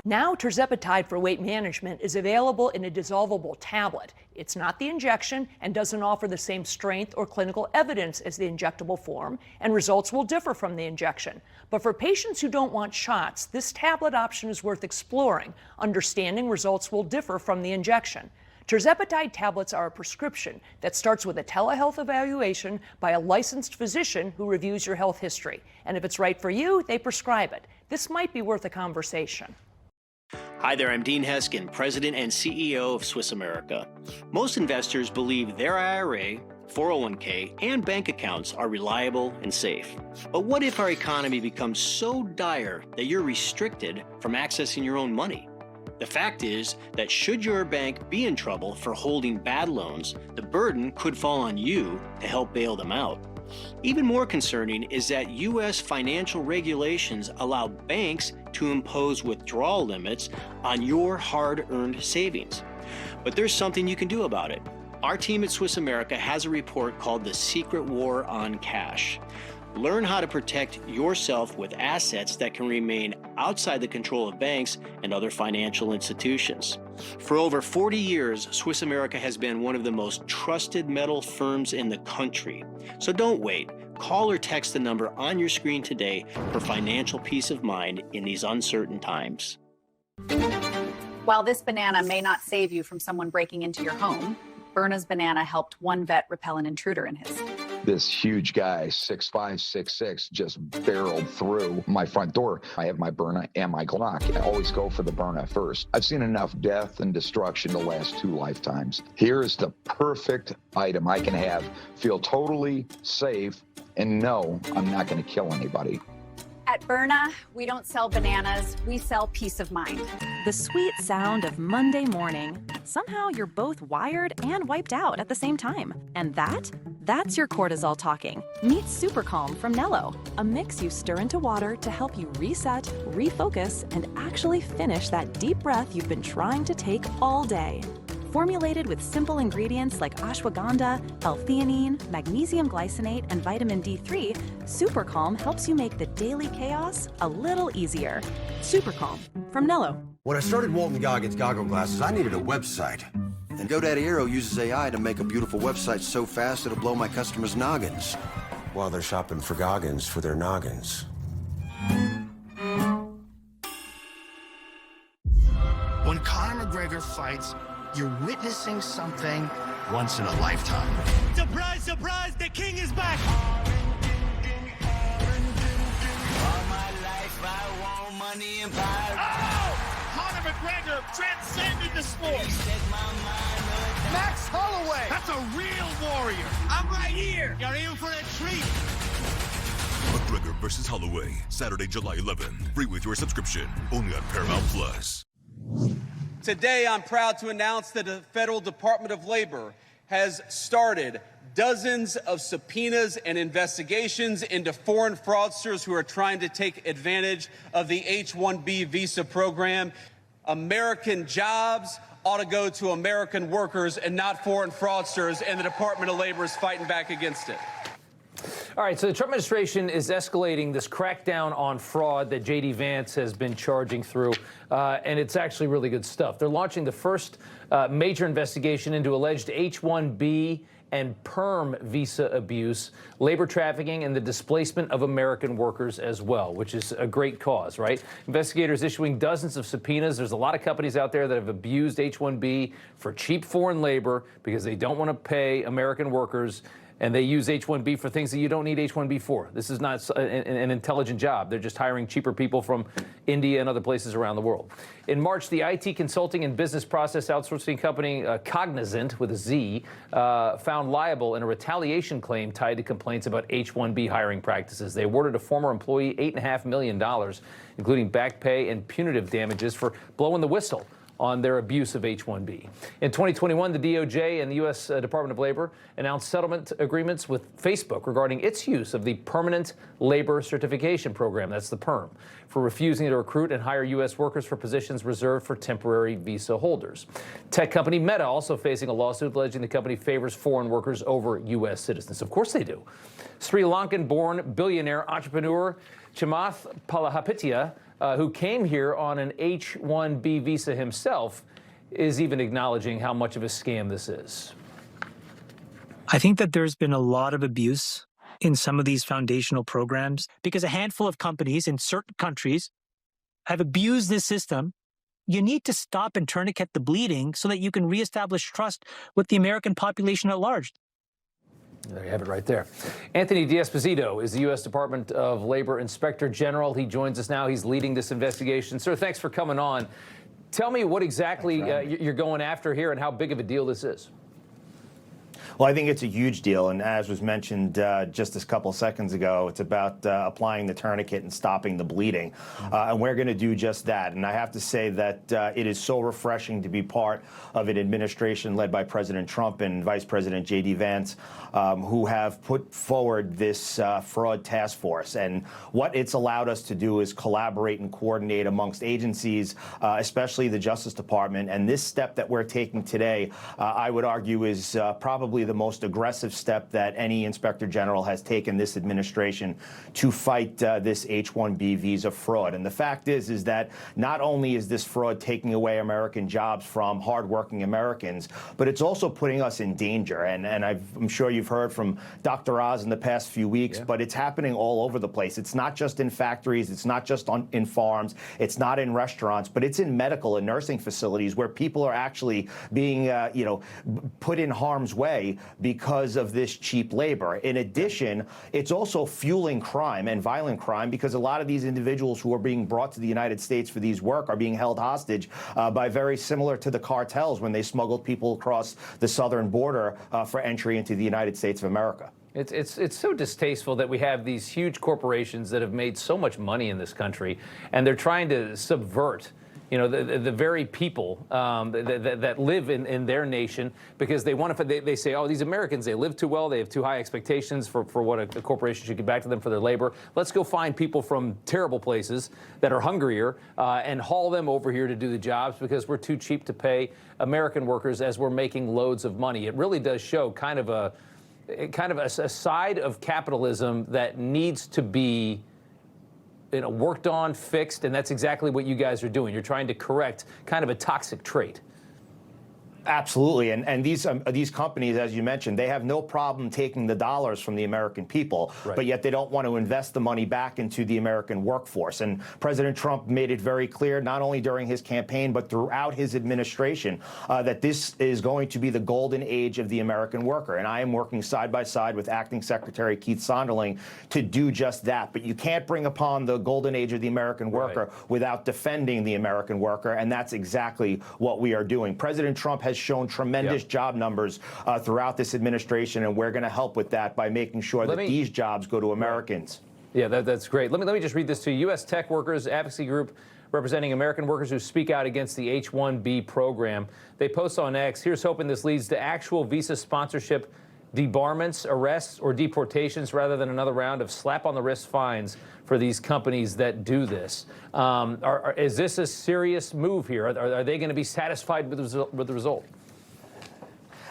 Now, tirzepatide for weight management is available in a dissolvable tablet. It's not the injection and doesn't offer the same strength or clinical evidence as the injectable form, and results will differ from the injection. But for patients who don't want shots, this tablet option is worth exploring. Understanding results will differ from the injection. Tirzepatide tablets are a prescription that starts with a telehealth evaluation by a licensed physician who reviews your health history. And if it's right for you, they prescribe it. This might be worth a conversation. Hi there, I'm Dean Heskin, President and CEO of Swiss America. Most investors believe their IRA, 401k, and bank accounts are reliable and safe. But what if our economy becomes so dire that you're restricted from accessing your own money? The fact is that should your bank be in trouble for holding bad loans, the burden could fall on you to help bail them out. Even more concerning is that U.S. financial regulations allow banks to impose withdrawal limits on your hard-earned savings. But there's something you can do about it. Our team at Swiss America has a report called The Secret War on Cash. Learn how to protect yourself with assets that can remain outside the control of banks and other financial institutions. For over 40 years, Swiss America has been one of the most trusted metal firms in the country. So don't wait. Call or text the number on your screen today for financial peace of mind in these uncertain times. While this banana may not save you from someone breaking into your home, Berna's banana helped one vet repel an intruder in his. This huge guy, 6'5", 6'6", just barreled through my front door. I have my Berna and my Glock. I always go for the Berna first. I've seen enough death and destruction to last 2 lifetimes. Here is the perfect item I can have, feel totally safe, and know I'm not going to kill anybody. At Berna, we don't sell bananas, we sell peace of mind. The sweet sound of Monday morning. Somehow you're both wired and wiped out at the same time. And that's your cortisol talking. Meet Super Calm from Nello, a mix you stir into water to help you reset, refocus, and actually finish that deep breath you've been trying to take all day. Formulated with simple ingredients like ashwagandha, L-theanine, magnesium glycinate, and vitamin D3, Super Calm helps you make the daily chaos a little easier. Super Calm from Nello. When I started Walton Goggins Goggle Glasses, I needed a website. And GoDaddy Aero uses AI to make a beautiful website so fast it'll blow my customers' noggins while they're shopping for Goggins for their noggins. When Conor McGregor fights, you're witnessing something once in a lifetime. Surprise, surprise, the king is back! All my life I want money and power. Oh! Conor McGregor transcended the sport! Max Holloway! That's a real warrior! I'm right here! You're in for a treat! McGregor versus Holloway, Saturday, July 11. Free with your subscription, only on Paramount Plus. Today, I'm proud to announce that the Federal Department of Labor has started dozens of subpoenas and investigations into foreign fraudsters who are trying to take advantage of the H-1B visa program. American jobs ought to go to American workers and not foreign fraudsters, and the Department of Labor is fighting back against it. All right, so the Trump administration is escalating this crackdown on fraud that J.D. Vance has been charging through, and it's actually really good stuff. They're launching the first major investigation into alleged H-1B and PERM visa abuse, labor trafficking, and the displacement of American workers as well, which is a great cause, right? Investigators issuing dozens of subpoenas. There's a lot of companies out there that have abused H-1B for cheap foreign labor because they don't want to pay American workers, and they use H-1B for things that you don't need H-1B for. This is not an intelligent job. They're just hiring cheaper people from India and other places around the world. In March, the IT consulting and business process outsourcing company Cognizant, with a Z, found liable in a retaliation claim tied to complaints about H-1B hiring practices. They awarded a former employee $8.5 million, including back pay and punitive damages for blowing the whistle on their abuse of H-1B. In 2021, the DOJ and the U.S. Department of Labor announced settlement agreements with Facebook regarding its use of the Permanent Labor Certification Program, that's the PERM, for refusing to recruit and hire U.S. workers for positions reserved for temporary visa holders. Tech company Meta also facing a lawsuit alleging the company favors foreign workers over U.S. citizens. Of course they do. Sri Lankan-born billionaire entrepreneur Chamath Palihapitiya, who came here on an H-1B visa himself, is even acknowledging how much of a scam this is. I think that there's been a lot of abuse in some of these foundational programs because a handful of companies in certain countries have abused this system. You need to stop and tourniquet the bleeding so that you can reestablish trust with the American population at large. There you have it right there. Anthony D'Esposito is the U.S. Department of Labor Inspector General. He joins us now. He's leading this investigation. Sir, thanks for coming on. Tell me what exactly you're going after here and how big of a deal this is. Well, I think it's a huge deal, and as was mentioned just a couple seconds ago, it's about applying the tourniquet and stopping the bleeding, and we're going to do just that. And I have to say that it is so refreshing to be part of an administration led by President Trump and Vice President J.D. Vance, who have put forward this fraud task force. And what it's allowed us to do is collaborate and coordinate amongst agencies, especially the Justice Department. And this step that we're taking today, I would argue, is probably the most aggressive step that any Inspector General has taken this administration to fight this H-1B visa fraud. And the fact is that not only is this fraud taking away American jobs from hardworking Americans, but it's also putting us in danger. And I'm sure you've heard from Dr. Oz in the past few weeks, but it's happening all over the place. It's not just in factories, it's not just in farms, it's not in restaurants, but it's in medical and nursing facilities where people are actually being, put in harm's way because of this cheap labor. In addition, it's also fueling crime and violent crime because a lot of these individuals who are being brought to the United States for these work are being held hostage by very similar to the cartels when they smuggled people across the southern border for entry into the United States of America. It's so distasteful that we have these huge corporations that have made so much money in this country, and they're trying to subvert, the very people that live in their nation because they want to. They say, oh, these Americans, they live too well. They have too high expectations for what a corporation should give back to them for their labor. Let's go find people from terrible places that are hungrier and haul them over here to do the jobs because we're too cheap to pay American workers as we're making loads of money. It really does show kind of a side of capitalism that needs to be worked on, fixed, and that's exactly what you guys are doing. You're trying to correct kind of a toxic trait. Absolutely, and these companies, as you mentioned, they have no problem taking the dollars from the American people, but yet they don't want to invest the money back into the American workforce. And President Trump made it very clear, not only during his campaign, but throughout his administration, that this is going to be the golden age of the American worker. And I am working side by side with Acting Secretary Keith Sonderling to do just that. But you can't bring upon the golden age of the American worker without defending the American worker, and that's exactly what we are doing. President Trump has shown tremendous job numbers throughout this administration, and we're going to help with that by making sure that these jobs go to Americans. Yeah, that's great. Let me just read this to you. U.S. tech workers advocacy group representing American workers who speak out against the H-1B program. They post on X, here's hoping this leads to actual visa sponsorship debarments, arrests, or deportations rather than another round of slap-on-the-wrist fines for these companies that do this. Is this a serious move here? Are they going to be satisfied with the result?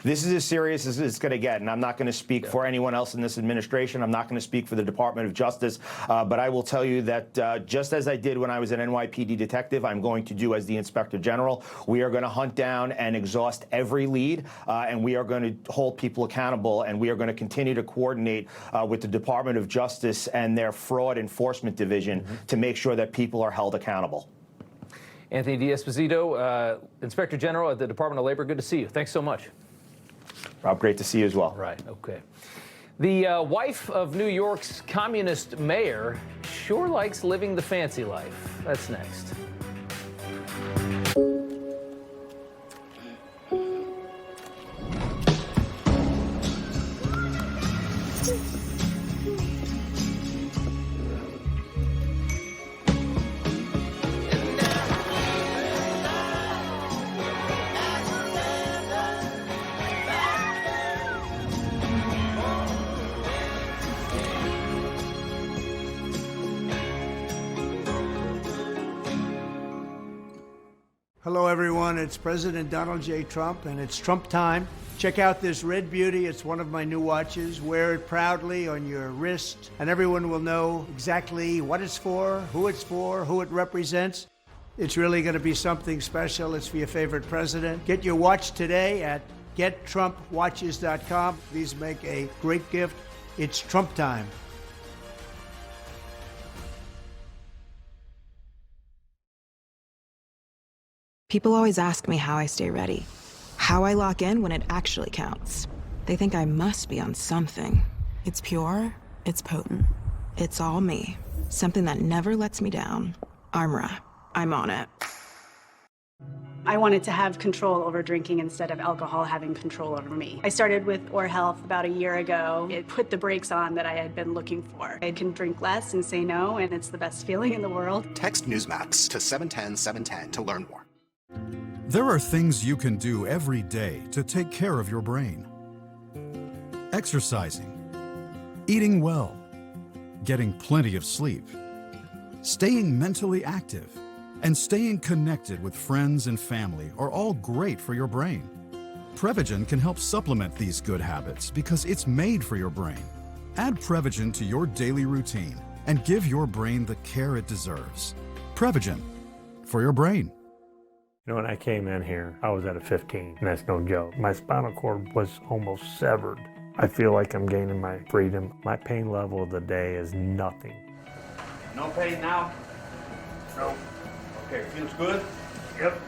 This is as serious as it's going to get, and I'm not going to speak for anyone else in this administration. I'm not going to speak for the Department of Justice, but I will tell you that just as I did when I was an NYPD detective, I'm going to do as the Inspector General. We are going to hunt down and exhaust every lead, and we are going to hold people accountable, and we are going to continue to coordinate with the Department of Justice and their Fraud Enforcement Division to make sure that people are held accountable. Anthony D'Esposito, Inspector General at the Department of Labor, good to see you. Thanks so much. Rob, great to see you as well. Right, okay. The wife of New York's communist mayor sure likes living the fancy life. That's next. Hello, everyone. It's President Donald J. Trump, and it's Trump time. Check out this red beauty. It's one of my new watches. Wear it proudly on your wrist, and everyone will know exactly what it's for, who it represents. It's really going to be something special. It's for your favorite president. Get your watch today at gettrumpwatches.com. These make a great gift. It's Trump time. People always ask me how I stay ready, how I lock in when it actually counts. They think I must be on something. It's pure, it's potent, it's all me. Something that never lets me down. Armra, I'm on it. I wanted to have control over drinking instead of alcohol having control over me. I started with Or Health about a year ago. It put the brakes on that I had been looking for. I can drink less and say no, and it's the best feeling in the world. Text Newsmax to 710-710 to learn more. There are things you can do every day to take care of your brain. Exercising, eating well, getting plenty of sleep, staying mentally active, and staying connected with friends and family are all great for your brain. Prevagen can help supplement these good habits because it's made for your brain. Add Prevagen to your daily routine and give your brain the care it deserves. Prevagen, for your brain. You know, when I came in here, I was at a 15, and that's no joke. My spinal cord was almost severed. I feel like I'm gaining my freedom. My pain level of the day is nothing. No pain now? No. Okay, feels good? Yep.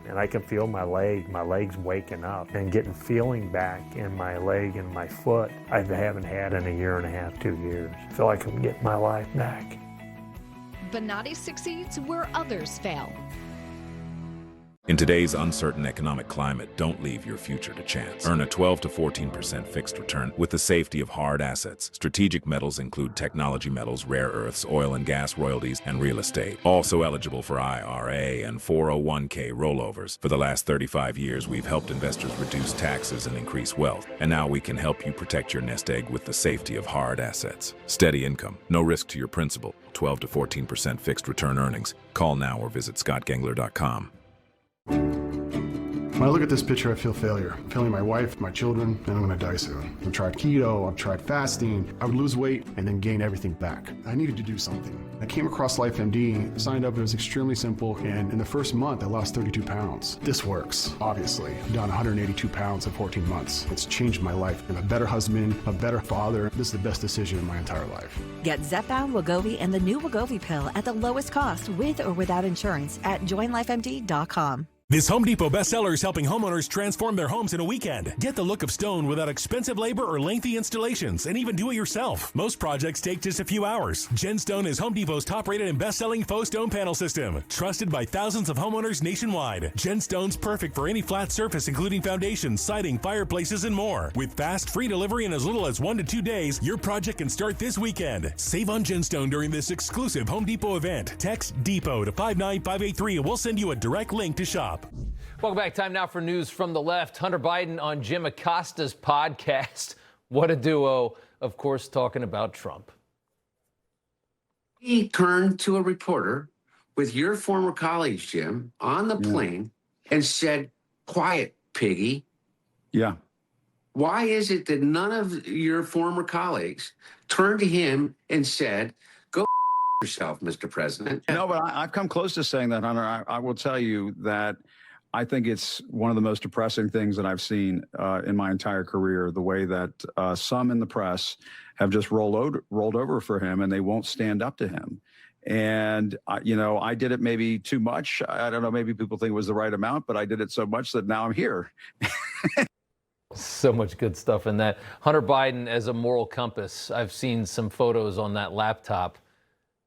And I can feel my legs waking up and getting feeling back in my leg and my foot I haven't had in a year and a half, 2 years. I feel like I'm getting my life back. Bonatti succeeds where others fail. In today's uncertain economic climate, don't leave your future to chance. Earn a 12 to 14% fixed return with the safety of hard assets. Strategic metals include technology metals, rare earths, oil and gas royalties, and real estate. Also eligible for IRA and 401k rollovers. For the last 35 years, we've helped investors reduce taxes and increase wealth. And now we can help you protect your nest egg with the safety of hard assets. Steady income, no risk to your principal, 12 to 14% fixed return earnings. Call now or visit scottgengler.com. When I look at this picture, I feel failure. I'm failing my wife, my children, and I'm gonna die soon. I've tried keto, I've tried fasting. I would lose weight and then gain everything back. I needed to do something. I came across LifeMD, signed up, it was extremely simple, and in the first month, I lost 32 pounds. This works, obviously. I'm down 182 pounds in 14 months. It's changed my life. I'm a better husband, a better father. This is the best decision in my entire life. Get Zepbound, Wegovy, and the new Wegovy pill at the lowest cost with or without insurance at joinlifemd.com. This Home Depot bestseller is helping homeowners transform their homes in a weekend. Get the look of stone without expensive labor or lengthy installations, and even do it yourself. Most projects take just a few hours. GenStone is Home Depot's top-rated and best-selling faux stone panel system, trusted by thousands of homeowners nationwide. GenStone's perfect for any flat surface, including foundations, siding, fireplaces, and more. With fast, free delivery in as little as 1 to 2 days, your project can start this weekend. Save on GenStone during this exclusive Home Depot event. Text DEPOT to 59583 and we'll send you a direct link to shop. Welcome back. Time now for news from the left. Hunter Biden on Jim Acosta's podcast. What a duo. Of course, talking about Trump. He turned to a reporter with your former colleagues, Jim, on the plane and said, "Quiet, piggy." Yeah. Why is it that none of your former colleagues turned to him and said, "Go yourself, Mr. President"? No, but I've come close to saying that, Hunter. I will tell you that I think it's one of the most depressing things that I've seen in my entire career, the way that some in the press have just rolled over for him and they won't stand up to him. And, I did it maybe too much. I don't know, maybe people think it was the right amount, but I did it so much that now I'm here. So much good stuff in that. Hunter Biden as a moral compass. I've seen some photos on that laptop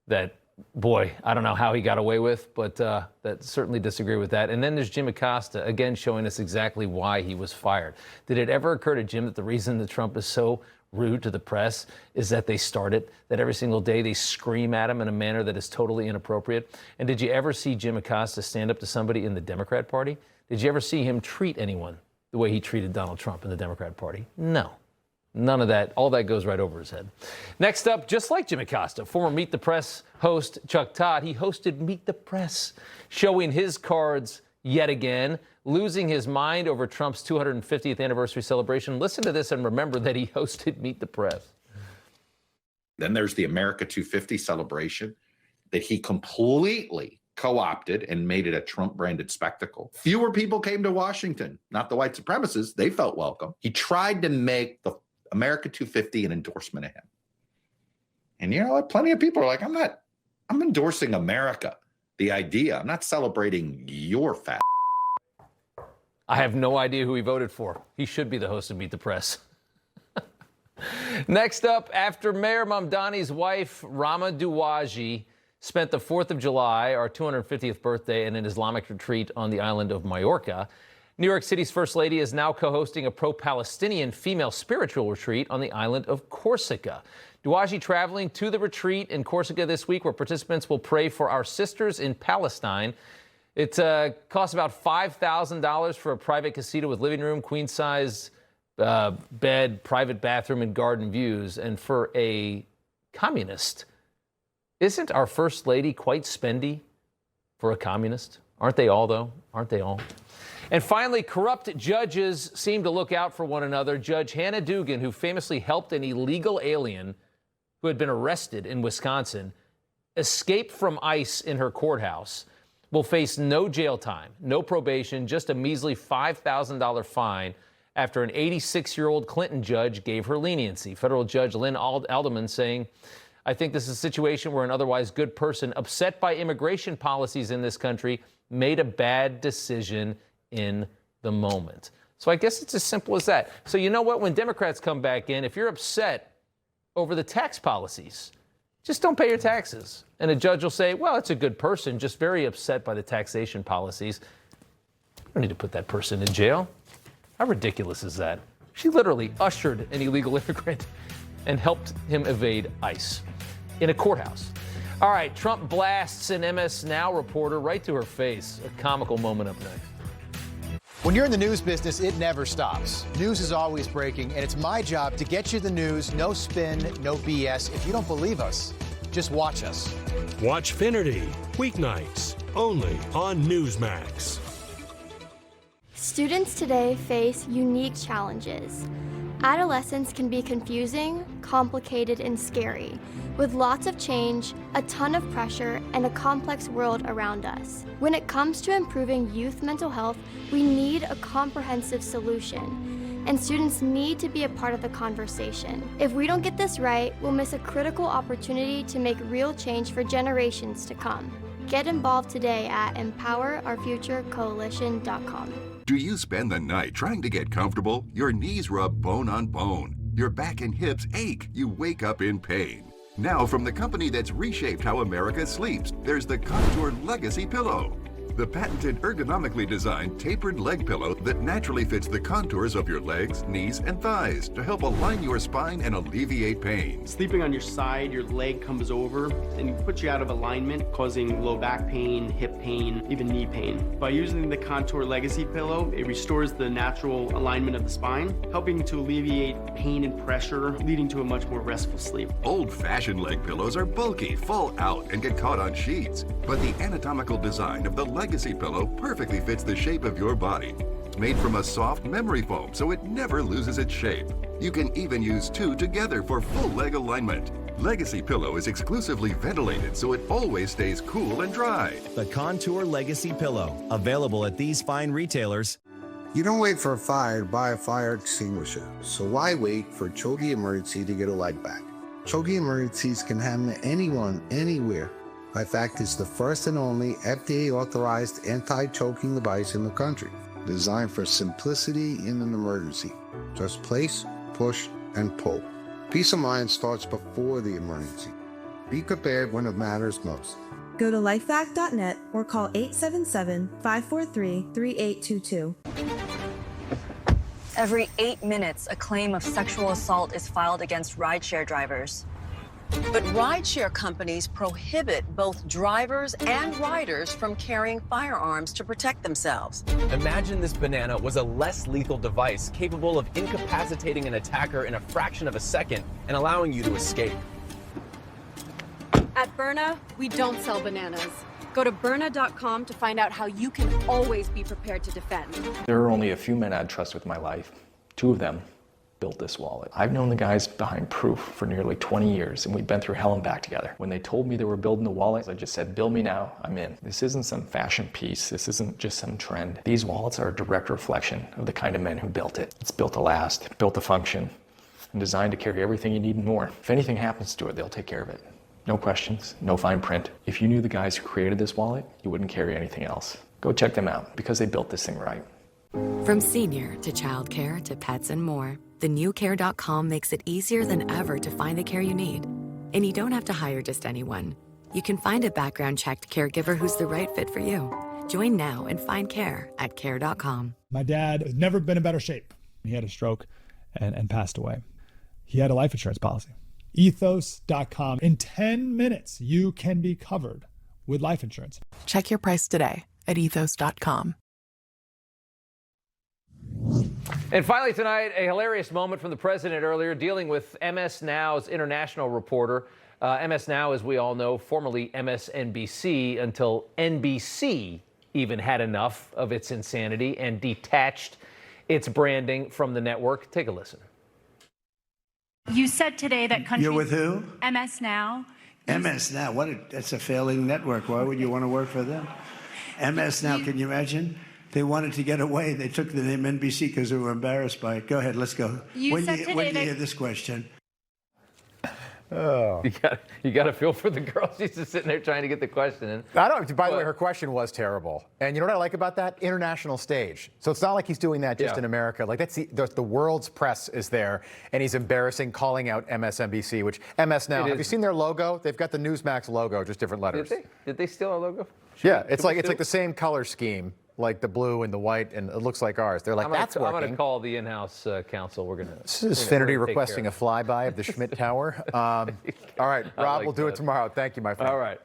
that, boy, I don't know how he got away with, but that certainly disagree with that. And then there's Jim Acosta, again, showing us exactly why he was fired. Did it ever occur to Jim that the reason that Trump is so rude to the press is that they start it, that every single day they scream at him in a manner that is totally inappropriate? And did you ever see Jim Acosta stand up to somebody in the Democrat Party? Did you ever see him treat anyone the way he treated Donald Trump in the Democrat Party? No. None of that. All that goes right over his head. Next up, just like Jim Acosta, former Meet the Press host Chuck Todd, he hosted Meet the Press, showing his cards yet again, losing his mind over Trump's 250th anniversary celebration. Listen to this and remember that he hosted Meet the Press. Then there's the America 250 celebration that he completely co-opted and made it a Trump-branded spectacle. Fewer people came to Washington, not the white supremacists. They felt welcome. He tried to make the America 250 an endorsement of him. And you know what? Plenty of people are like, I'm endorsing America, the idea. I'm not celebrating your fat. I have no idea who he voted for. He should be the host of Meet the Press. Next up, after Mayor Mamdani's wife, Rama Duwaji, spent the 4th of July, our 250th birthday, in an Islamic retreat on the island of Majorca. New York City's First Lady is now co-hosting a pro-Palestinian female spiritual retreat on the island of Corsica. DeAngelis traveling to the retreat in Corsica this week, where participants will pray for our sisters in Palestine. It costs about $5,000 for a private casita with living room, queen-size bed, private bathroom, and garden views. And for a communist, isn't our First Lady quite spendy for a communist? Aren't they all, though? Aren't they all? And finally, corrupt judges seem to look out for one another. Judge Hannah Dugan, who famously helped an illegal alien who had been arrested in Wisconsin escape from ICE in her courthouse, will face no jail time, no probation, just a measly $5,000 fine after an 86-year-old Clinton judge gave her leniency. Federal Judge Lynn Alderman saying, "I think this is a situation where an otherwise good person, upset by immigration policies in this country, made a bad decision in the moment." So I guess it's as simple as that. So you know what? When Democrats come back in, if you're upset over the tax policies, just don't pay your taxes. And a judge will say, well, it's a good person, just very upset by the taxation policies. I don't need to put that person in jail. How ridiculous is that? She literally ushered an illegal immigrant and helped him evade ICE in a courthouse. All right, Trump blasts an MS Now reporter right to her face. A comical moment up next. When you're in the news business, it never stops. News is always breaking, and it's my job to get you the news, no spin, no BS. If you don't believe us, just watch us. Watch Finity, weeknights, only on Newsmax. Students today face unique challenges. Adolescence can be confusing, complicated, and scary, with lots of change, a ton of pressure, and a complex world around us. When it comes to improving youth mental health, we need a comprehensive solution, and students need to be a part of the conversation. If we don't get this right, we'll miss a critical opportunity to make real change for generations to come. Get involved today at EmpowerOurFutureCoalition.com. Do you spend the night trying to get comfortable? Your knees rub bone on bone. Your back and hips ache. You wake up in pain. Now, from the company that's reshaped how America sleeps, there's the Contour Legacy Pillow. The patented ergonomically designed tapered leg pillow that naturally fits the contours of your legs, knees, and thighs to help align your spine and alleviate pain. Sleeping on your side, your leg comes over and puts you out of alignment, causing low back pain, hip pain, even knee pain. By using the Contour Legacy Pillow, it restores the natural alignment of the spine, helping to alleviate pain and pressure, leading to a much more restful sleep. Old-fashioned leg pillows are bulky, fall out, and get caught on sheets. But the anatomical design of the Legacy Pillow perfectly fits the shape of your body. Made from a soft memory foam, so it never loses its shape. You can even use two together for full leg alignment. Legacy Pillow is exclusively ventilated, so it always stays cool and dry. The Contour Legacy Pillow, available at these fine retailers. You don't wait for a fire to buy a fire extinguisher, so why wait for Chogi Emergency to get a light back? Chogi Emergencies can handle anyone, anywhere. In fact, it's the first and only FDA-authorized anti-choking device in the country, designed for simplicity in an emergency. Just place, push, and pull. Peace of mind starts before the emergency. Be prepared when it matters most. Go to lifevac.net or call 877-543-3822. Every 8 minutes, a claim of sexual assault is filed against rideshare drivers. But rideshare companies prohibit both drivers and riders from carrying firearms to protect themselves. Imagine this banana was a less lethal device capable of incapacitating an attacker in a fraction of a second and allowing you to escape. At Byrna, we don't sell bananas. Go to Byrna.com to find out how you can always be prepared to defend. There are only a few men I'd trust with my life. 2 of them built this wallet. I've known the guys behind Proof for nearly 20 years, and we've been through hell and back together. When they told me they were building the wallet, I just said, build me now, I'm in. This isn't some fashion piece. This isn't just some trend. These wallets are a direct reflection of the kind of men who built it. It's built to last, built to function, and designed to carry everything you need and more. If anything happens to it, they'll take care of it. No questions, no fine print. If you knew the guys who created this wallet, you wouldn't carry anything else. Go check them out, because they built this thing right. From senior to childcare to pets and more, thenewcare.com makes it easier than ever to find the care you need. And you don't have to hire just anyone. you can find a background-checked caregiver who's the right fit for you. Join now and find care at care.com. My dad has never been in better shape. He had a stroke and passed away. He had a life insurance policy. Ethos.com. In 10 minutes, you can be covered with life insurance. Check your price today at ethos.com. And finally tonight, a hilarious moment from the president earlier dealing with MS Now's international reporter. MS Now, as we all know, formerly MSNBC, until NBC even had enough of its insanity and detached its branding from the network. Take a listen. You said today that countries... You're with who? MS Now. MS Now. That's a failing network. Why would you want to work for them? MS Now, can you imagine? They wanted to get away. They took the name NBC because they were embarrassed by it. Go ahead, let's go. When do you hear this question? Oh. You got to feel for the girl. She's just sitting there trying to get the question in. I don't. By the way, her question was terrible. And you know what I like about that? International stage. So it's not like he's doing that just in America. Like that's the world's press is there, and he's embarrassing, calling out MSNBC, which MS Now. Have you seen their logo? They've got the Newsmax logo, just different letters. Did they steal our logo? Yeah, it's like the same color scheme, like the blue and the white, and it looks like ours. They're like, that's working. I'm going to call the in-house counsel. This is Finnerty requesting a flyby of the Schmitt Tower. All right, Rob, we'll do it tomorrow. Thank you, my friend. All right.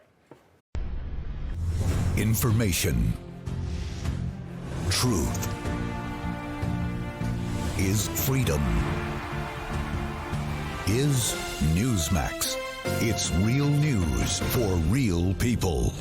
Information. Truth. Is freedom. Is Newsmax. It's real news for real people.